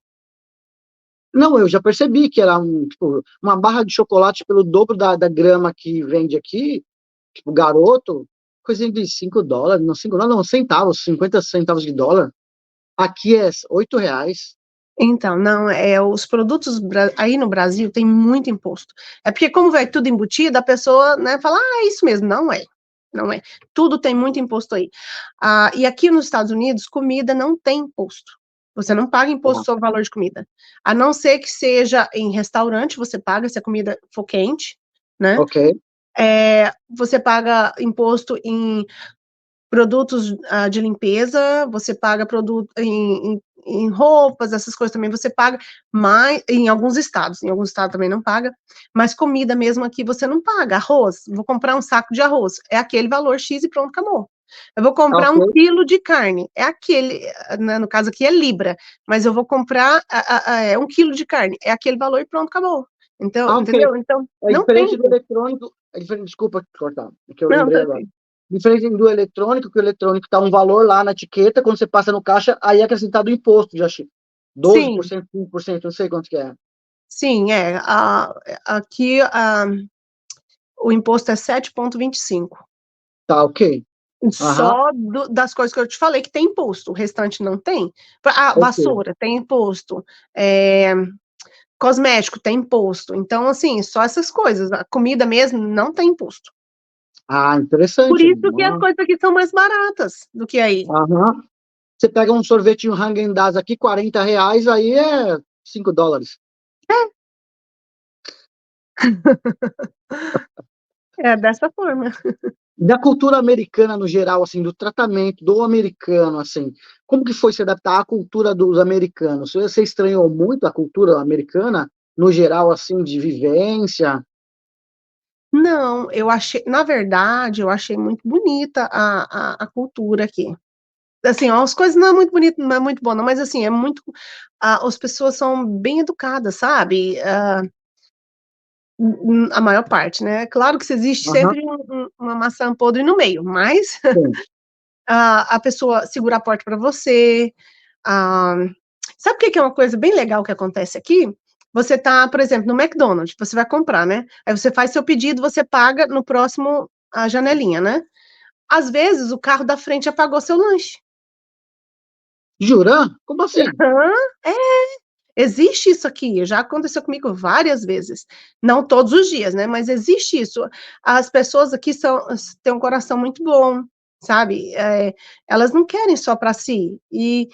Não, eu já percebi que era tipo, uma barra de chocolate pelo dobro da grama que vende aqui, tipo, garoto, coisa de $5, não, $5, não, centavos, 50 centavos de dólar. Aqui é R$ 8. Então, não, os produtos aí no Brasil tem muito imposto. É porque, como vai tudo embutido, a pessoa, né, fala, é isso mesmo. Não é. Não é. Tudo tem muito imposto aí. E aqui nos Estados Unidos, comida não tem imposto. Você não paga imposto sobre o valor de comida. A não ser que seja em restaurante, você paga se a comida for quente, né? Ok, Você paga imposto em produtos de limpeza, você paga produto em roupas, essas coisas também você paga, mas em alguns estados também não paga, mas comida mesmo aqui você não paga. Arroz, vou comprar um saco de arroz, é aquele valor X e pronto, acabou. Eu vou comprar ok, 1 quilo de carne, é aquele, né, no caso aqui é libra, mas eu vou comprar 1 quilo de carne, é aquele valor e pronto, acabou. Então, ok. entendeu? Então, É não tem. diferente do eletrônico, é diferente, desculpa te cortar, é que eu Não, lembrei tá agora. assim. Diferente do eletrônico, que o eletrônico tá um valor lá na etiqueta, quando você passa no caixa, aí é acrescentado o imposto, já Sim, 12%, 5%, não sei quanto que é. sim, aqui o imposto é 7,25. Tá, ok. Aham, Só das coisas que eu te falei que tem imposto, o restante não tem. ok. Vassoura tem imposto, cosmético tem imposto. Então, assim, só essas coisas. A comida mesmo não tem imposto. Ah, Por interessante. isso que as coisas aqui são mais baratas do que aí. Aham. Você pega um sorvetinho Häagen-Dazs aqui, R$ 40, aí é $5. É dessa forma. Da cultura americana no geral, assim, do tratamento do americano, assim, como que foi se adaptar à cultura dos americanos? Você estranhou muito a cultura americana no geral, assim, de vivência? Não, eu achei, na verdade, eu achei muito bonita a cultura aqui. Assim, ó, as coisas não é muito bonito, não é muito bom, não, mas assim, as pessoas são bem educadas, sabe? A maior parte, né? Claro que existe Aham, sempre uma maçã podre no meio, mas sim. a pessoa segura a porta para você. ah, Sabe o que que é uma coisa bem legal que acontece aqui? Você tá, por exemplo, no McDonald's, você vai comprar, né? Aí você faz seu pedido, você paga no próximo a janelinha, né? Às vezes, o carro da frente apagou seu lanche. Jura? Como assim? É, existe isso aqui, já aconteceu comigo várias vezes. Não todos os dias, né? Mas existe isso. As pessoas aqui têm um coração muito bom, sabe? Elas não querem só para si. E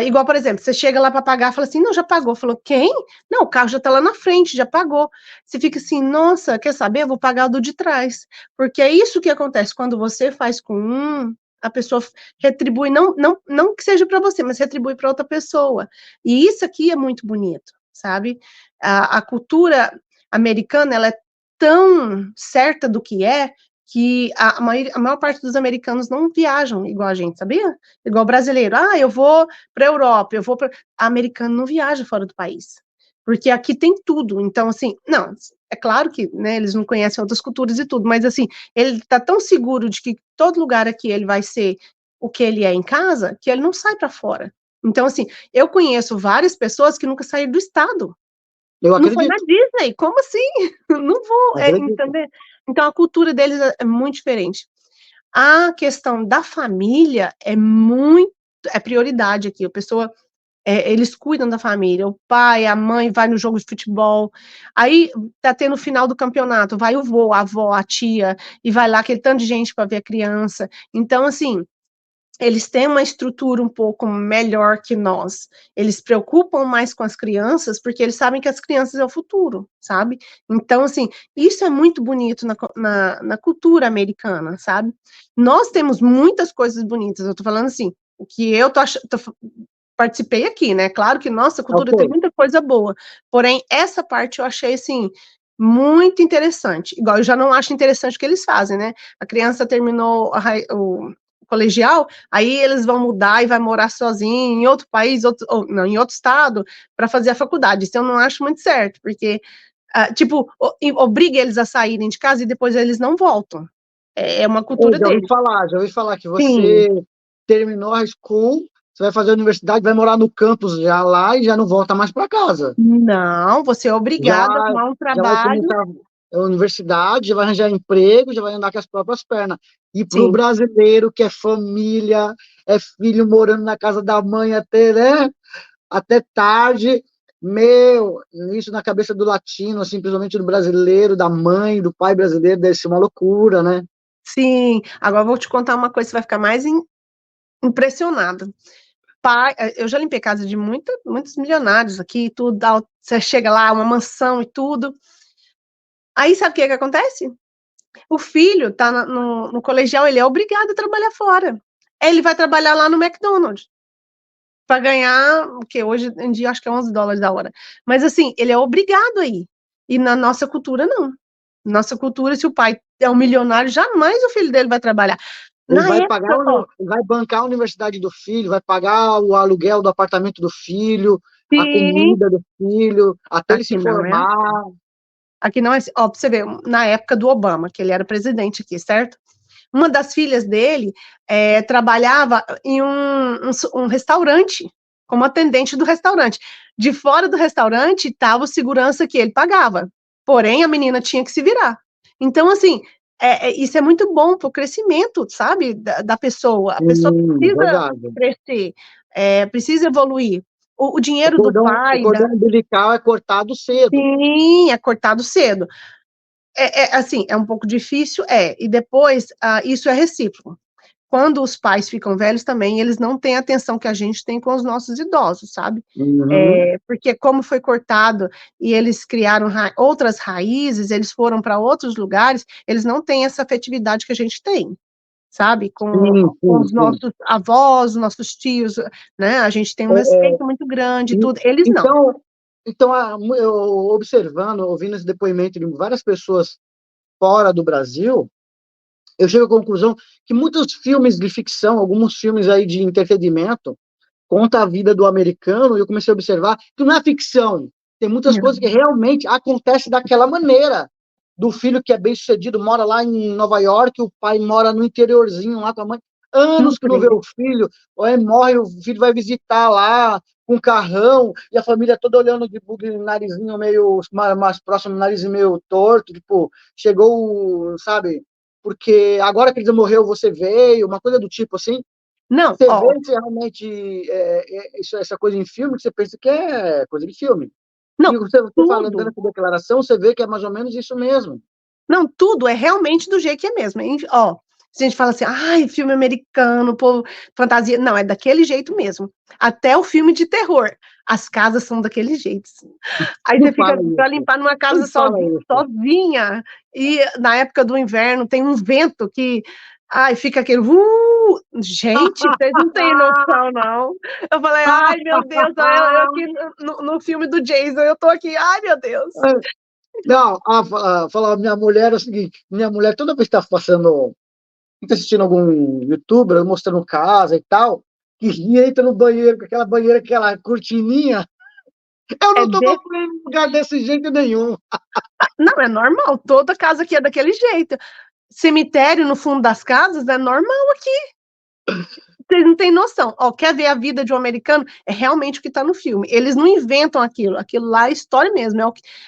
igual, por exemplo, você chega lá para pagar, fala assim, não, já pagou. Falou, quem? Não, o carro já está lá na frente, já pagou. Você fica assim, nossa, quer saber? Eu vou pagar o do de trás. Porque é isso que acontece quando você faz com a pessoa retribui, não que seja para você, mas retribui para outra pessoa. E isso aqui é muito bonito, sabe? A cultura americana, ela é tão certa do que a maior parte dos americanos não viajam igual a gente, sabia? Igual brasileiro. Ah, eu vou para a Europa, eu vou para... Americano não viaja fora do país. Porque aqui tem tudo. Então, assim, não, é claro que, né, eles não conhecem outras culturas e tudo, mas, assim, ele está tão seguro de que todo lugar aqui ele vai ser o que ele é em casa, que ele não sai para fora. Então, assim, eu conheço várias pessoas que nunca saíram do estado. Eu Não foi na acredito. Disney, como assim? Não vou, Acredito. entender? Então, a cultura deles é muito diferente. A questão da família é prioridade aqui. A pessoa, eles cuidam da família. O pai, a mãe vai no jogo de futebol. Aí tá tendo o final do campeonato, vai o vô, a avó, a tia, e vai lá aquele tanto de gente para ver a criança. Então, assim, eles têm uma estrutura um pouco melhor que nós. Eles se preocupam mais com as crianças, porque eles sabem que as crianças é o futuro, sabe? Então, assim, isso é muito bonito na cultura americana, sabe? Nós temos muitas coisas bonitas, eu tô falando assim, o que eu participei aqui, né? Claro que nossa cultura tem Ok. muita coisa boa, porém, essa parte eu achei, assim, muito interessante. Igual, eu já não acho interessante o que eles fazem, né? A criança terminou o colegial, aí eles vão mudar e vai morar sozinho em outro país, ou, não, em outro estado, para fazer a faculdade. Isso eu não acho muito certo, porque, tipo, obriga eles a saírem de casa e depois eles não voltam. É uma cultura deles. Já ouvi falar que Sim. você terminou a school, você vai fazer a universidade, vai morar no campus já lá e já não volta mais para casa. Não, você é Já, obrigado a arrumar um já vai trabalho. começar a universidade, já vai arranjar emprego, já vai andar com as próprias pernas. E para o Sim. brasileiro, que é família, é filho morando na casa da mãe até, né? Até tarde, meu, isso na cabeça do latino, assim, principalmente do brasileiro, da mãe, do pai brasileiro, deve ser uma loucura, né? Sim, agora eu vou te contar uma coisa, você vai ficar mais impressionada. Pai, eu já limpei casa de muitos milionários aqui, tudo, você chega lá, uma mansão e tudo. Aí sabe o que que acontece? O filho tá no colegial, ele é obrigado a trabalhar fora. Ele vai trabalhar lá no McDonald's para ganhar, o que hoje em dia acho que é US$ 11 a hora. Mas assim, ele é obrigado a ir. E na nossa cultura, não. Nossa cultura, se o pai é um milionário, jamais o filho dele vai trabalhar. Ele Na vai pagar, época, ó, ele vai bancar a universidade do filho, vai pagar o aluguel do apartamento do filho, a sim, comida do filho, até ele se aqui não é assim. formar. Aqui não é assim. Ó, pra você ver, na época do Obama, que ele era presidente aqui, certo? Uma das filhas dele trabalhava em um restaurante, como atendente do restaurante. De fora do restaurante estava o segurança que ele pagava. Porém, a menina tinha que se virar. Então, assim, isso é muito bom para o crescimento, sabe, da pessoa. A pessoa precisa Verdade. crescer, precisa evoluir. O dinheiro do O pai, cordão umbilical é cortado cedo. sim, é cortado cedo. Assim, é um pouco difícil, e depois, isso é recíproco. Quando os pais ficam velhos também, eles não têm a atenção que a gente tem com os nossos idosos, sabe? Uhum. Porque como foi cortado e eles criaram outras raízes, eles foram para outros lugares, eles não têm essa afetividade que a gente tem, sabe? Com Sim, os sim. nossos avós, os nossos tios, né? A gente tem um respeito muito grande e tudo, eles não. Então, eu observando, ouvindo esse depoimento de várias pessoas fora do Brasil, eu chego à conclusão que muitos filmes de ficção, alguns filmes aí de entretenimento, conta a vida do americano, e eu comecei a observar que não é ficção. Tem muitas coisas que realmente acontecem daquela maneira. Do filho que é bem sucedido, mora lá em Nova York, o pai mora no interiorzinho lá com a mãe, anos que não vê Incrível. o filho, ou aí morre, o filho vai visitar lá com um carrão, e a família toda olhando de narizinho meio mais próximo, narizinho meio torto, tipo, chegou, sabe? porque agora que ele morreu, você veio, uma coisa do tipo assim. Não, Você ó, vê se realmente essa coisa em filme, que você pensa que é coisa de filme. E não, você falando, dando tudo. essa declaração, você vê que é mais ou menos isso mesmo. Não, tudo é realmente do jeito que é mesmo. Hein? Ó, se a gente fala assim, ai, filme americano, povo, fantasia. Não, é daquele jeito mesmo. Até o filme de terror. As casas são daquele jeito. Aí Não você fica fala para isso. limpar numa Não casa fala sozinha, isso. sozinha. E na época do inverno tem um vento que. Ai, fica aquele. Gente, vocês não têm noção, não. Eu falei, ai, meu Deus, eu aqui no filme do Jason, eu tô aqui, ai, meu Deus. Não, falar minha mulher é o seguinte, minha mulher toda vez que está passando, está assistindo algum youtuber mostrando casa e tal, que entra no banheiro com aquela banheira, aquela cortininha, eu É não tô de... procurando um lugar desse jeito nenhum. Não, é normal, toda casa aqui é daquele jeito. Cemitério no fundo das casas é normal aqui. Vocês não têm noção. Ó, quer ver a vida de um americano? É realmente o que está no filme. Eles não inventam aquilo. Aquilo lá é história mesmo.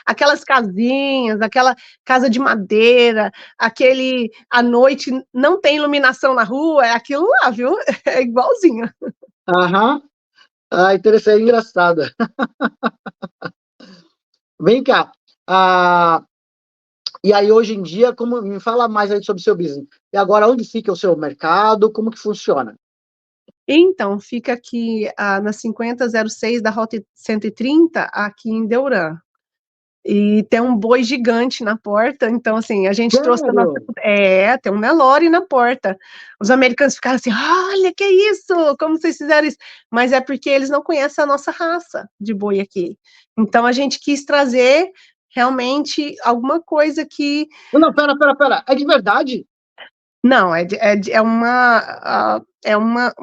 Aquelas casinhas, aquela casa de madeira, aquele à noite não tem iluminação na rua, é aquilo lá, viu? É igualzinho. Aham. Interessante, engraçada. Vem cá. Ah, e aí, hoje em dia, como me fala mais aí sobre o seu business. E agora, onde fica o seu mercado? Como que funciona? Então, fica aqui na 5006 da Rota 130, aqui em Deurã. E tem um boi gigante na porta, então, assim, a gente trouxe a nossa. Sério? Tem um Nelore na porta. Os americanos ficaram assim: olha, que isso? Como vocês fizeram isso? Mas é porque eles não conhecem a nossa raça de boi aqui. Então, a gente quis trazer realmente alguma coisa que. Não, pera. É de verdade? Não, é uma,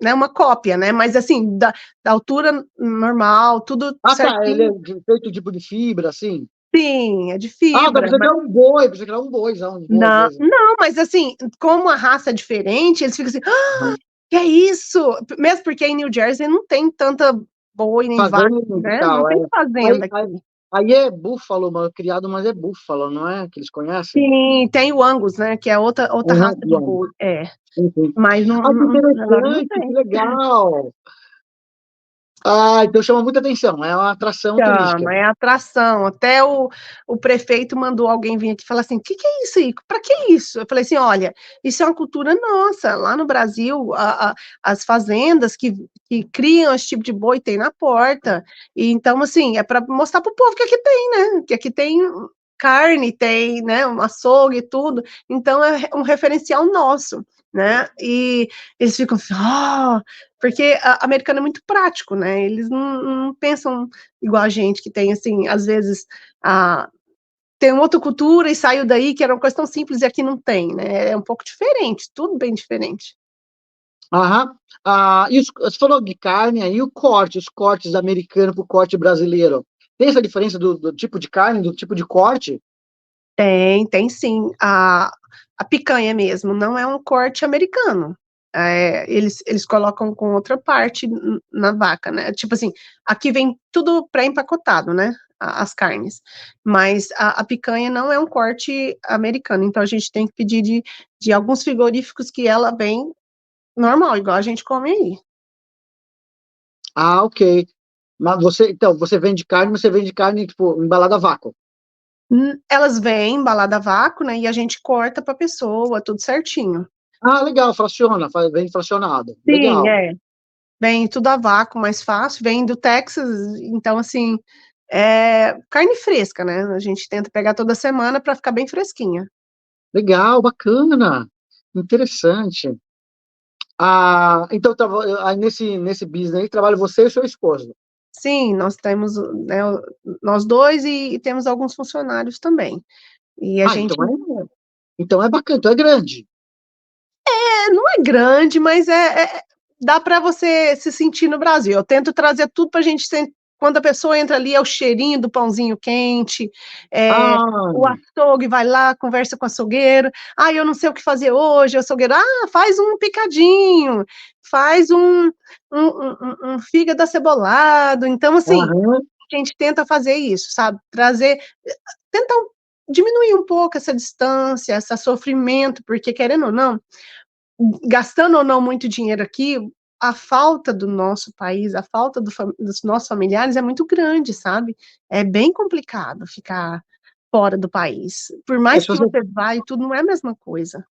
né, uma cópia, né? Mas, assim, da altura normal, tudo Tá. Ele é certinho. feito tipo de fibra, assim. Sim, é de Pra fibra. você que é um boi, pra você que é um boizão, um boi Não, mesmo. não, mas assim, como a raça é diferente, eles ficam assim, Uhum. que é isso? Mesmo porque em New Jersey não tem tanta boi nem vaca, Fazendo e né? Não tal, tem é. fazenda Aí, aqui. aí, aí é búfalo, mano, criado, mas é búfalo, não é? Que eles conhecem? Sim, tem o Angus, né? Que é outra Uhum, raça de bom, boi. É, enfim. mas não, Que agora não interessante, que tem. legal. Então chama muita atenção, é uma atração turística. Chama, é atração. Até o prefeito mandou alguém vir aqui e falar assim: o que, que é isso aí? Para que isso? Eu falei assim: olha, isso é uma cultura nossa. Lá no Brasil, as fazendas que criam esse tipo de boi tem na porta. E então, assim, é para mostrar para o povo que aqui tem, né? Que aqui tem carne, tem, né, um açougue e tudo. Então, é um referencial nosso. Né? E eles ficam assim, porque a americano é muito prático, né? Eles não pensam igual a gente, que tem, assim, às vezes, tem outra cultura e saiu daí, que era uma coisa tão simples e aqui não tem, né? É um pouco diferente, tudo bem diferente. Aham. Você falou de carne aí, os cortes americanos para o corte brasileiro. Tem essa diferença do tipo de carne, do tipo de corte? Tem sim. A picanha mesmo, não é um corte americano. Eles colocam com outra parte na vaca, né? Tipo assim, aqui vem tudo pré-empacotado, né? As carnes. Mas a picanha não é um corte americano, então a gente tem que pedir de alguns frigoríficos que ela vem normal, igual a gente come aí. Ok. Mas você vende carne, mas você vende carne, tipo, embalada a vácuo. Elas vêm embalada a vácuo, né? E a gente corta para a pessoa, tudo certinho. Legal, fraciona, vende fracionado. Sim, Legal. vem tudo a vácuo, mais fácil, vem do Texas, então, assim, é carne fresca, né? A gente tenta pegar toda semana para ficar bem fresquinha. Legal, bacana. Interessante. Então, aí nesse business aí, trabalha você e seu esposo. Sim, nós temos, né, nós dois e temos alguns funcionários também. E a Ah, gente, então é bacana, então é grande. não é grande, mas dá para você se sentir no Brasil. Eu tento trazer tudo para a gente quando a pessoa entra ali, é o cheirinho do pãozinho quente, Ah, o açougue vai lá, conversa com o açougueiro. Eu não sei o que fazer hoje, o açougueiro, faz um picadinho, faz um fígado acebolado. Então, assim, aham. a gente tenta fazer isso, sabe? Trazer, tentar diminuir um pouco essa distância, esse sofrimento, porque querendo ou não, gastando ou não muito dinheiro aqui, a falta do nosso país, a falta dos nossos familiares é muito grande, sabe? É bem complicado ficar fora do país. Por mais Se que você, você vá e tudo, não é a mesma coisa.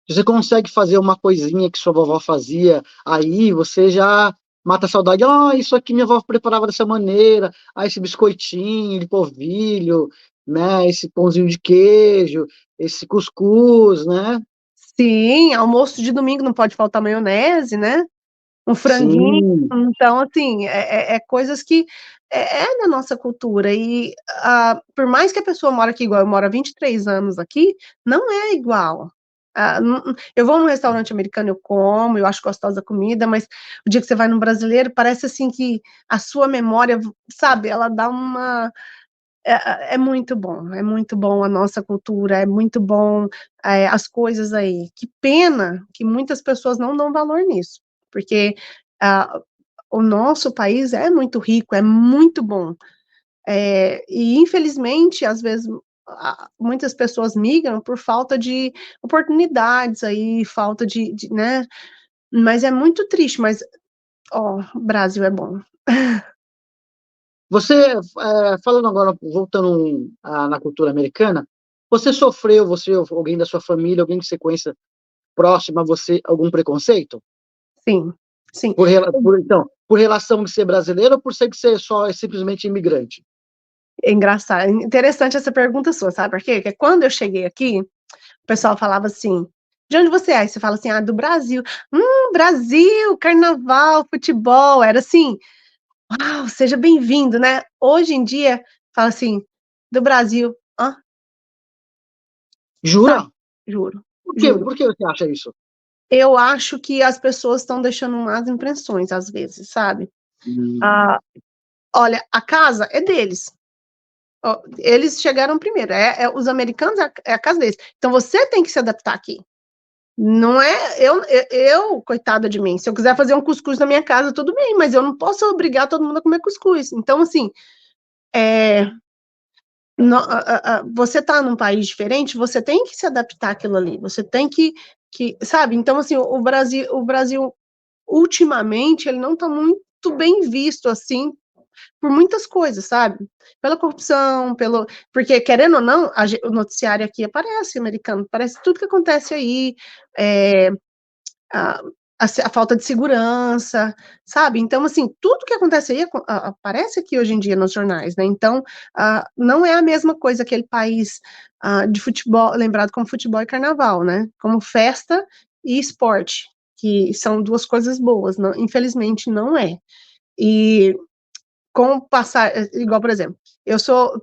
se você consegue fazer uma coisinha que sua vovó fazia, aí você já mata a saudade. Isso aqui minha avó preparava dessa maneira. Esse biscoitinho de polvilho, né? Esse pãozinho de queijo, esse cuscuz, né? Sim, almoço de domingo não pode faltar maionese, né? Um franguinho. Sim. Então, assim, é coisas que é da nossa cultura. E por mais que a pessoa mora aqui igual, eu moro há 23 anos aqui, não é igual. Eu vou num restaurante americano, eu como, eu acho gostosa a comida, mas o dia que você vai num brasileiro, parece assim que a sua memória, sabe, ela dá uma. É é muito bom a nossa cultura, é muito bom as coisas aí. Que pena que muitas pessoas não dão valor nisso, porque ah, o nosso país é muito rico, é muito bom. E infelizmente, às vezes, muitas pessoas migram por falta de oportunidades aí, falta né? Mas é muito triste, mas ó, o Brasil é bom. Você, falando agora, voltando na cultura americana, você sofreu, você, ou alguém da sua família, alguém que você conheça próximo a você, algum preconceito? Sim, sim. Então, por relação de ser brasileiro ou por ser que você só é simplesmente imigrante? É engraçado, interessante essa pergunta sua, sabe por quê? Porque quando eu cheguei aqui, o pessoal falava assim: de onde você é? Aí você fala assim: ah, do Brasil. Brasil, carnaval, futebol. Era assim, uau, seja bem-vindo, né? Hoje em dia, fala assim, do Brasil. Jura? Sabe? Juro, Por quê? juro. Por que você acha isso? Eu acho que as pessoas estão deixando más impressões, às vezes, sabe? Hum. Ah, olha, a casa é deles. Ó, eles chegaram primeiro. Os americanos é a casa deles. Então você tem que se adaptar aqui. Não é coitada de mim. Se eu quiser fazer um cuscuz na minha casa, tudo bem, mas eu não posso obrigar todo mundo a comer cuscuz. Então, assim, é, você está num país diferente, você tem que se adaptar àquilo ali. Você tem sabe? Então, assim, o Brasil ultimamente, ele não está muito bem visto, assim, por muitas coisas, sabe? Pela corrupção, porque, querendo ou não, o noticiário aqui aparece americano, aparece tudo que acontece aí, é, a, a falta de segurança, sabe? Então, assim, tudo que acontece aí aparece aqui hoje em dia nos jornais, né? Então, não é a mesma coisa aquele país de futebol, lembrado como futebol e carnaval, né? Como festa e esporte, que são duas coisas boas, não, infelizmente não é. E com o passar, igual, por exemplo,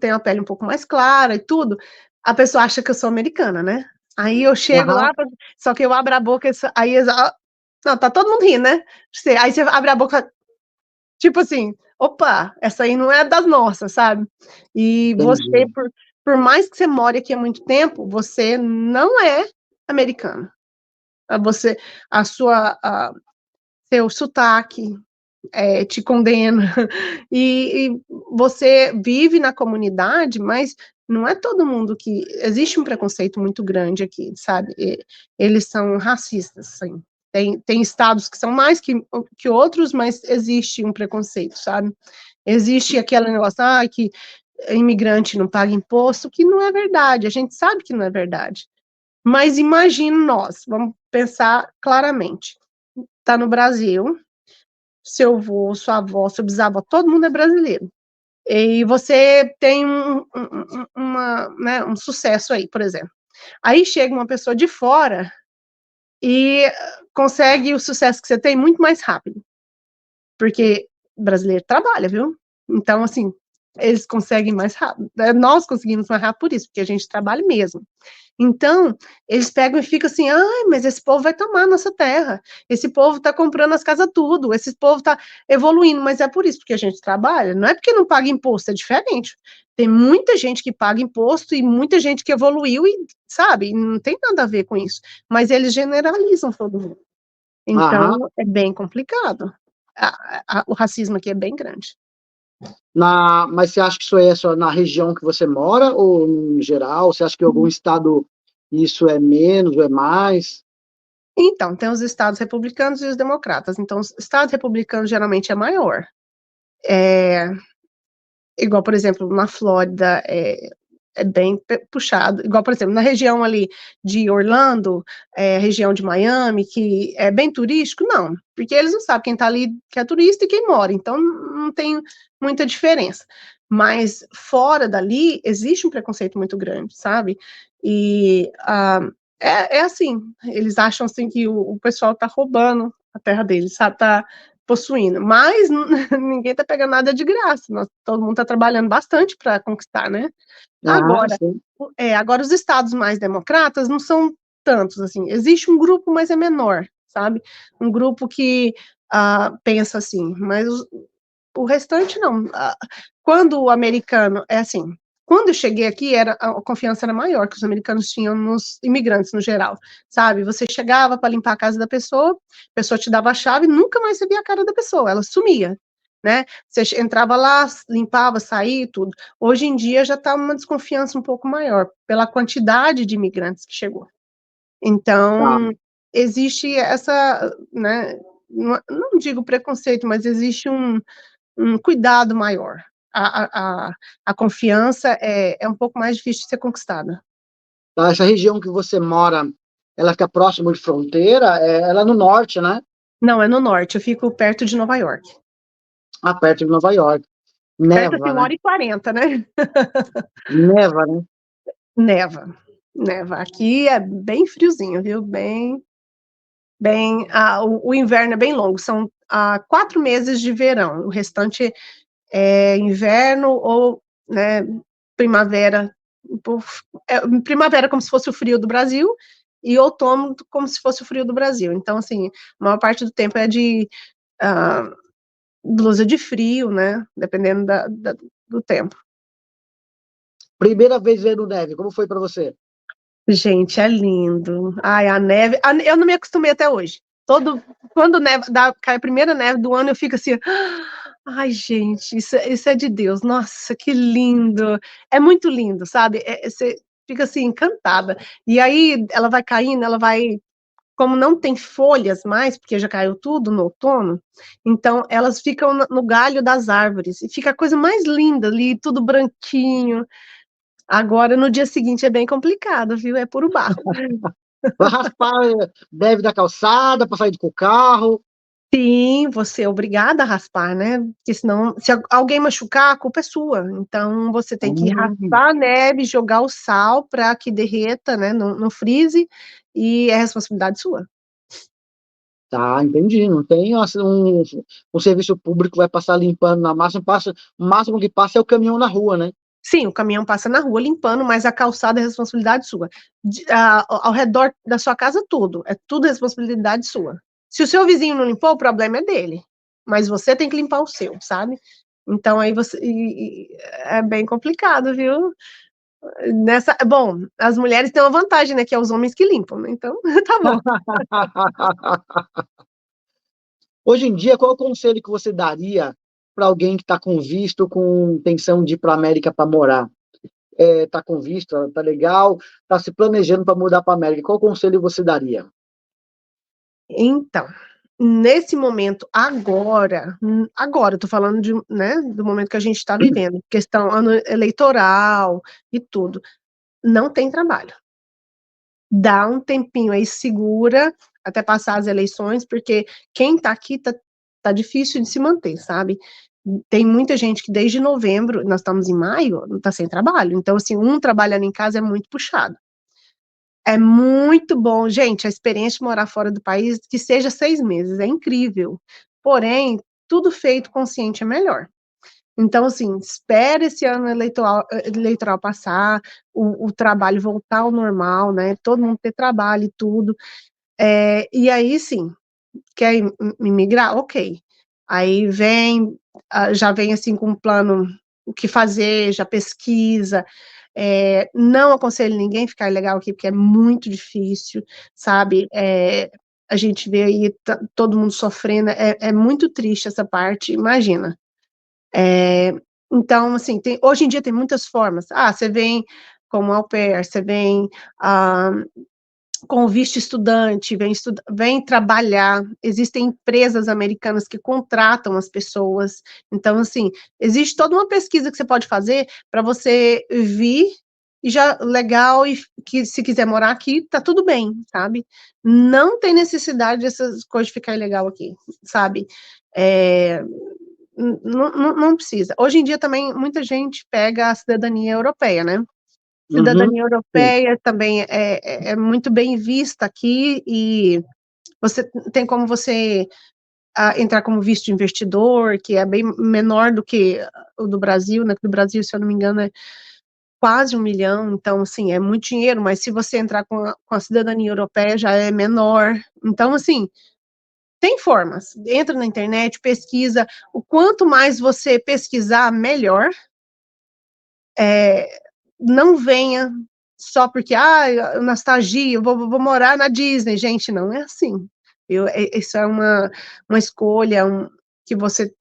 tenho a pele um pouco mais clara e tudo, a pessoa acha que eu sou americana, né? Aí eu chego Aham, lá, só que eu abro a boca, aí não, tá todo mundo rindo, né? Aí você abre a boca, tipo assim, opa, essa aí não é das nossas, sabe? E você, entendi. por mais que você more aqui há muito tempo, você não é americano. Você, a sua, seu sotaque, te condena. E você vive na comunidade, mas não é todo mundo que. Existe um preconceito muito grande aqui, sabe? Eles são racistas, sim. Tem estados que são mais que outros, mas existe um preconceito, sabe? Existe aquele negócio, que imigrante não paga imposto, que não é verdade, a gente sabe que não é verdade. Mas imagine nós, vamos pensar claramente. Está no Brasil, seu avô, sua avó, seu bisavô, todo mundo é brasileiro. E você tem um sucesso aí, por exemplo. Aí chega uma pessoa de fora e consegue o sucesso que você tem muito mais rápido. Porque brasileiro trabalha, viu? Então, assim, eles conseguem mais rápido. Nós conseguimos mais rápido por isso, porque a gente trabalha mesmo. Então, eles pegam e ficam assim, ai, mas esse povo vai tomar a nossa terra, esse povo está comprando as casas tudo, esse povo está evoluindo, mas é por isso, porque a gente trabalha, não é porque não paga imposto, é diferente. Tem muita gente que paga imposto e muita gente que evoluiu e, sabe, não tem nada a ver com isso, mas eles generalizam todo mundo. Aham. Então, é bem complicado. O racismo aqui é bem grande. Mas você acha que isso é só na região que você mora ou em geral? Você acha que em algum estado isso é menos ou é mais? Então, tem os estados republicanos e os democratas. Então, os estados republicanos geralmente é maior. É, igual, por exemplo, na Flórida, é bem puxado. Igual, por exemplo, na região ali de Orlando, região de Miami, que é bem turístico, não. Porque eles não sabem quem está ali que é turista e quem mora. Então, não tem muita diferença. Mas fora dali, existe um preconceito muito grande, sabe? E é assim, eles acham assim que o pessoal está roubando a terra deles, sabe? Tá possuindo, mas ninguém tá pegando nada de graça, todo mundo tá trabalhando bastante para conquistar, né? Ah, Agora, sim. agora os estados mais democratas não são tantos, assim, existe um grupo, mas é menor, sabe? Um grupo que pensa assim, mas o restante não. Quando o americano, é assim, quando eu cheguei aqui, a confiança era maior que os americanos tinham nos imigrantes no geral, sabe? Você chegava para limpar a casa da pessoa, a pessoa te dava a chave, nunca mais você via a cara da pessoa, ela sumia, né? Você entrava lá, limpava, saía, tudo. Hoje em dia já está uma desconfiança um pouco maior pela quantidade de imigrantes que chegou. Tá. Então, existe essa, né? Não digo preconceito, mas existe um cuidado maior. A confiança é um pouco mais difícil de ser conquistada. Tá, essa região que você mora, ela fica próxima de fronteira? Ela é no norte, né? Não, é no norte, eu fico perto de Nova York. Ah, perto de Nova York. Perto assim, Neva, uma né? hora e 40, né? Neva, né? Neva, neva. Aqui é bem friozinho, viu? O inverno é bem longo, são 4 meses de verão, o restante é inverno ou, né, primavera. Primavera como se fosse o frio do Brasil e outono como se fosse o frio do Brasil. Então, assim, a maior parte do tempo é de uh, blusa de frio, né, dependendo do tempo. Primeira vez vendo neve, como foi para você? Gente, é lindo. Ai, a neve. Eu não me acostumei até hoje. Quando neve, cai a primeira neve do ano, eu fico assim. Ai, gente, isso é de Deus. Nossa, que lindo. É muito lindo, sabe? Você fica assim, encantada. E aí ela vai caindo, ela vai. Como não tem folhas mais, porque já caiu tudo no outono, então elas ficam no galho das árvores. E fica a coisa mais linda ali, tudo branquinho. Agora, no dia seguinte, é bem complicado, viu? É puro barro. Vai raspar neve da calçada para sair com o carro. Sim, você é obrigada a raspar, né? Porque senão, se alguém machucar, a culpa é sua. Então, você tem que Hum, raspar a neve, jogar o sal para que derreta, né? Não freeze, e é responsabilidade sua. tá, entendi. Não tem assim, um serviço público que vai passar limpando na máxima, o máximo que passa é o caminhão na rua, né? Sim, o caminhão passa na rua limpando, mas a calçada é responsabilidade sua. Ao redor da sua casa, tudo. É tudo responsabilidade sua. Se o seu vizinho não limpou, o problema é dele. Mas você tem que limpar o seu, sabe? Então aí é bem complicado, viu? Bom, as mulheres têm uma vantagem, né? Que é os homens que limpam, né? Então, tá bom. Hoje em dia, qual é o conselho que você daria para alguém que está com visto, com intenção de ir para a América para morar? Tá com visto, tá legal, tá se planejando para mudar para a América. Qual conselho você daria? Então, nesse momento, agora, eu tô falando né, do momento que a gente está vivendo, questão ano eleitoral e tudo, não tem trabalho. Dá um tempinho aí, segura até passar as eleições, porque quem tá aqui tá difícil de se manter, sabe? Tem muita gente que desde novembro, nós estamos em maio, não tá sem trabalho. Então, assim, trabalhando em casa é muito puxado. É muito bom, gente, a experiência de morar fora do país, que seja 6 meses, é incrível. Porém, tudo feito consciente é melhor. Então, assim, espere esse ano eleitoral passar, o trabalho voltar ao normal, né? Todo mundo ter trabalho e tudo. E aí, sim, quer imigrar? Ok. Aí já vem assim com um plano, o que fazer, já pesquisa. Não aconselho ninguém ficar ilegal aqui, porque é muito difícil, sabe? A gente vê aí todo mundo sofrendo, é muito triste essa parte, imagina. Então, assim, hoje em dia tem muitas formas. Você vem como au pair, você vem com visto estudante, vem trabalhar. Existem empresas americanas que contratam as pessoas. Então, assim, existe toda uma pesquisa que você pode fazer para você vir e já legal, e que se quiser morar aqui, tá tudo bem, sabe? Não tem necessidade dessas coisas de ficar ilegal aqui, sabe? Não precisa. Hoje em dia também muita gente pega a cidadania europeia, né? Uhum, Cidadania sim. europeia também é muito bem vista aqui, e você tem como você entrar como visto de investidor, que é bem menor do que o do Brasil, né? Do Brasil, se eu não me engano, é quase 1 milhão, então, assim, é muito dinheiro, mas se você entrar com a cidadania europeia, já é menor. Então, assim, tem formas. Entra na internet, pesquisa. O quanto mais você pesquisar, melhor. Não venha só porque, nostalgia, eu vou morar na Disney. Gente, não é assim. Isso é uma escolha que você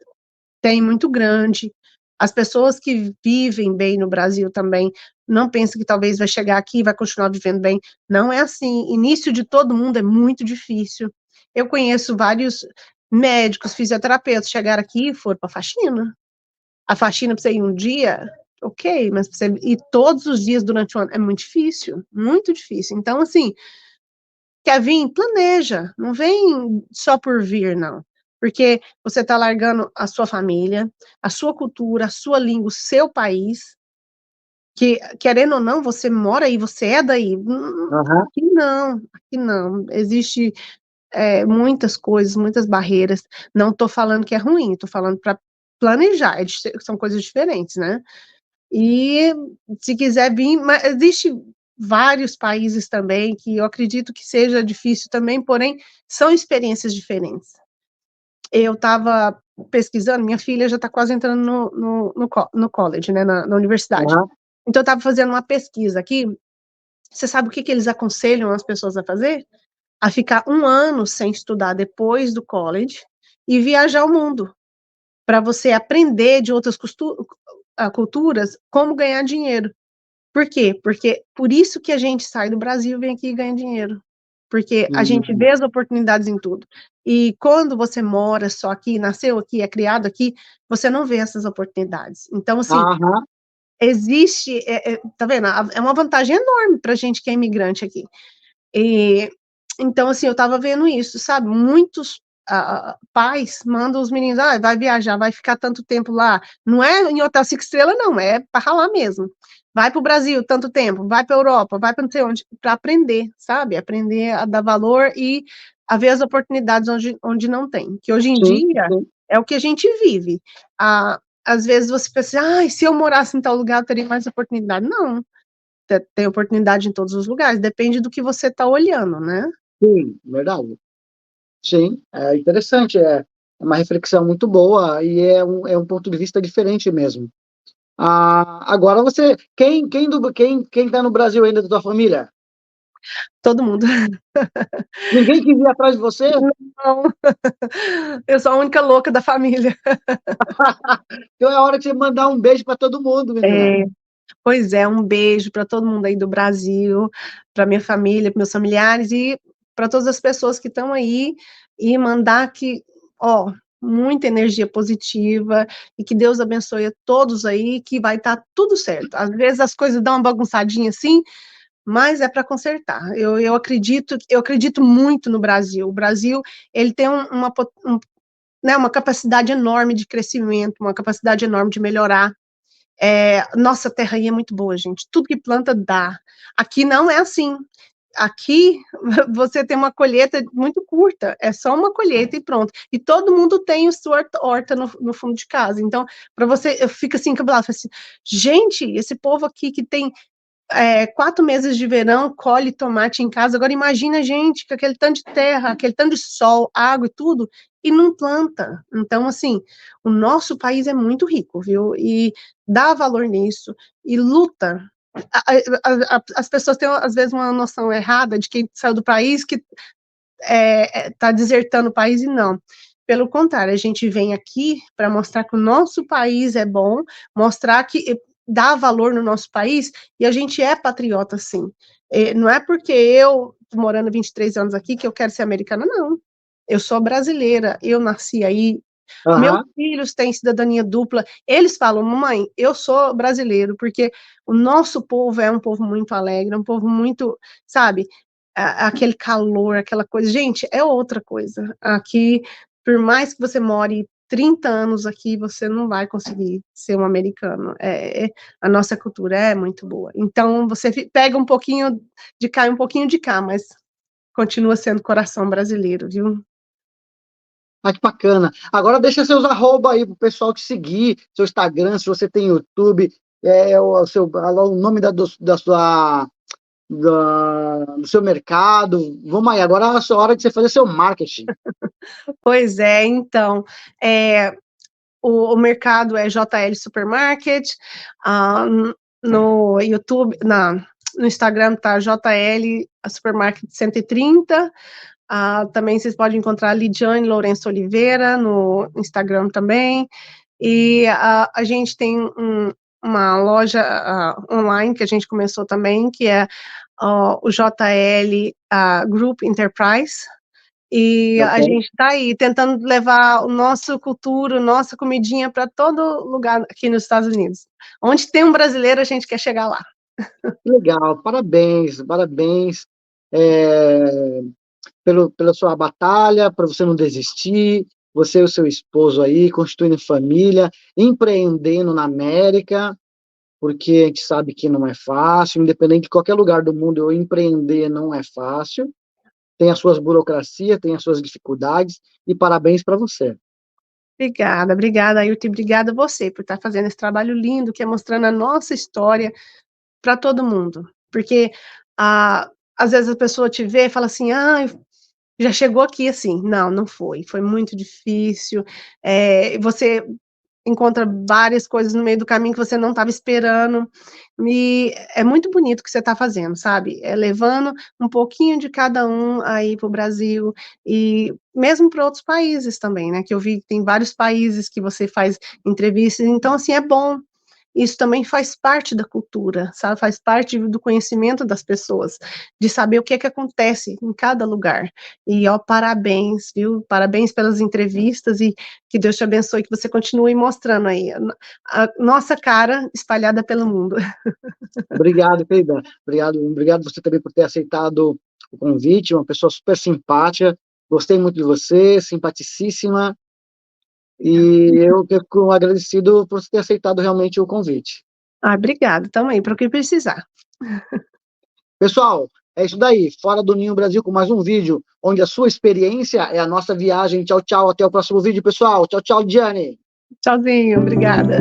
tem muito grande. As pessoas que vivem bem no Brasil também não pensam que talvez vai chegar aqui e vai continuar vivendo bem. Não é assim. Início de todo mundo é muito difícil. Eu conheço vários médicos, fisioterapeutas, chegaram aqui e foram para faxina. A faxina para você ir um dia, ok, mas para você ir todos os dias durante o ano é muito difícil, muito difícil. Então, assim, quer vir, planeja, não vem só por vir, não. Porque você está largando a sua família, a sua cultura, a sua língua, o seu país, que, querendo ou não, você mora aí, você é daí. Aham. Aqui não. Existe muitas coisas, muitas barreiras. Não estou falando que é ruim, estou falando para planejar, são coisas diferentes, né? E se quiser vir, mas existe vários países também que eu acredito que seja difícil também, porém são experiências diferentes. Eu estava pesquisando, minha filha já está quase entrando no college, né, na universidade. Aham. Então eu estava fazendo uma pesquisa aqui. Você sabe o que eles aconselham as pessoas a fazer? A ficar 1 ano sem estudar depois do college e viajar o mundo, para você aprender de outras culturas como ganhar dinheiro. Por quê? Porque por isso que a gente sai do Brasil e vem aqui e ganha dinheiro. Porque a gente Uhum. vê as oportunidades em tudo. E quando você mora só aqui, nasceu aqui, é criado aqui, você não vê essas oportunidades. Então, assim, Aham. existe, tá vendo? É uma vantagem enorme para a gente que é imigrante aqui. E, então, assim, eu estava vendo isso, sabe? Muitos pais mandam os meninos, vai viajar, vai ficar tanto tempo lá. Não é em hotel 5 estrelas, não, é para ralar mesmo. Vai para o Brasil tanto tempo, vai para a Europa, vai para não sei onde, para aprender, sabe? Aprender a dar valor e a ver as oportunidades onde não tem. Que hoje em Sim, dia sim. é o que a gente vive. Às vezes você pensa, se eu morasse em tal lugar, eu teria mais oportunidade. Não, tem oportunidade em todos os lugares, depende do que você está olhando, né? Sim, verdade. Sim, é interessante, é uma reflexão muito boa e é um ponto de vista diferente mesmo. Agora quem tá no Brasil ainda da tua família? Todo mundo. Ninguém quis ir atrás de você? Não, eu sou a única louca da família. Então é hora de você mandar um beijo para todo mundo, menina. É, pois é, um beijo para todo mundo aí do Brasil, para minha família, para meus familiares e para todas as pessoas que estão aí, e mandar muita energia positiva e que Deus abençoe a todos aí, que vai estar tudo certo. Às vezes as coisas dão uma bagunçadinha assim, mas é para consertar. Eu acredito muito no Brasil. O Brasil, ele tem uma capacidade enorme de crescimento, uma capacidade enorme de melhorar. Nossa terra aí é muito boa, gente. Tudo que planta dá. Aqui não é assim. Aqui você tem uma colheita muito curta, é só uma colheita e pronto. E todo mundo tem o sua horta no fundo de casa. Então, para você, eu fico assim, cabulada, assim, gente, esse povo aqui que tem 4 meses de verão, colhe tomate em casa. Agora imagina a gente com aquele tanto de terra, aquele tanto de sol, água e tudo, e não planta. Então, assim, o nosso país é muito rico, viu? E dá valor nisso, e luta. As pessoas têm, às vezes, uma noção errada de quem saiu do país que está desertando o país, e não. Pelo contrário, a gente vem aqui para mostrar que o nosso país é bom, mostrar que dá valor no nosso país, e a gente é patriota, sim. Não é porque eu, morando 23 anos aqui, que eu quero ser americana, não. Eu sou brasileira, eu nasci aí, meus Aham. filhos têm cidadania dupla, eles falam, mamãe, eu sou brasileiro, porque o nosso povo é um povo muito alegre, um povo muito, sabe, aquele calor, aquela coisa, gente, é outra coisa. Aqui, por mais que você more 30 anos aqui, você não vai conseguir ser um americano. A nossa cultura é muito boa. Então, você pega um pouquinho de cá e um pouquinho de cá, mas continua sendo coração brasileiro, viu? Ah, que bacana. Agora deixa seus arroba aí pro pessoal te seguir, seu Instagram, se você tem YouTube, o nome do seu mercado. Vamos aí, agora é a sua hora de você fazer seu marketing. Pois é, então, é, o mercado é JL Supermarket, ah, no YouTube, no Instagram tá JL Supermarket 130, também vocês podem encontrar a Lidiane Lourenço Oliveira no Instagram também, e a gente tem uma loja online que a gente começou também, que é o JL Group Enterprise, e a Ok? gente está aí tentando levar o nosso cultura, nossa comidinha para todo lugar aqui nos Estados Unidos. Onde tem um brasileiro, a gente quer chegar lá. Legal, parabéns, parabéns pela sua batalha, para você não desistir, você e o seu esposo aí, constituindo família, empreendendo na América, porque a gente sabe que não é fácil, independente de qualquer lugar do mundo, eu empreender não é fácil, tem as suas burocracias, tem as suas dificuldades, e parabéns para você. Obrigada, obrigada, Ailton, obrigada a você por estar fazendo esse trabalho lindo, que é mostrando a nossa história para todo mundo. Porque, às vezes a pessoa te vê e fala assim, já chegou aqui assim. Não, não foi. Foi muito difícil. Você encontra várias coisas no meio do caminho que você não estava esperando. E é muito bonito o que você está fazendo, sabe? É levando um pouquinho de cada um aí para o Brasil e mesmo para outros países também, né? Que eu vi que tem vários países que você faz entrevistas, então assim é bom. Isso também faz parte da cultura, sabe? Faz parte do conhecimento das pessoas, de saber o que é que acontece em cada lugar. E, ó, parabéns, viu? Parabéns pelas entrevistas e que Deus te abençoe, que você continue mostrando aí a nossa cara espalhada pelo mundo. Obrigado, querida. Obrigado você também por ter aceitado o convite, uma pessoa super simpática. Gostei muito de você, simpaticíssima, e eu fico agradecido por você ter aceitado realmente o convite. Obrigada também, para o que precisar. Pessoal, é isso daí. Fora do Ninho Brasil com mais um vídeo, onde a sua experiência é a nossa viagem. Tchau, tchau. Até o próximo vídeo, pessoal. Tchau, tchau, Diane. Tchauzinho, obrigada.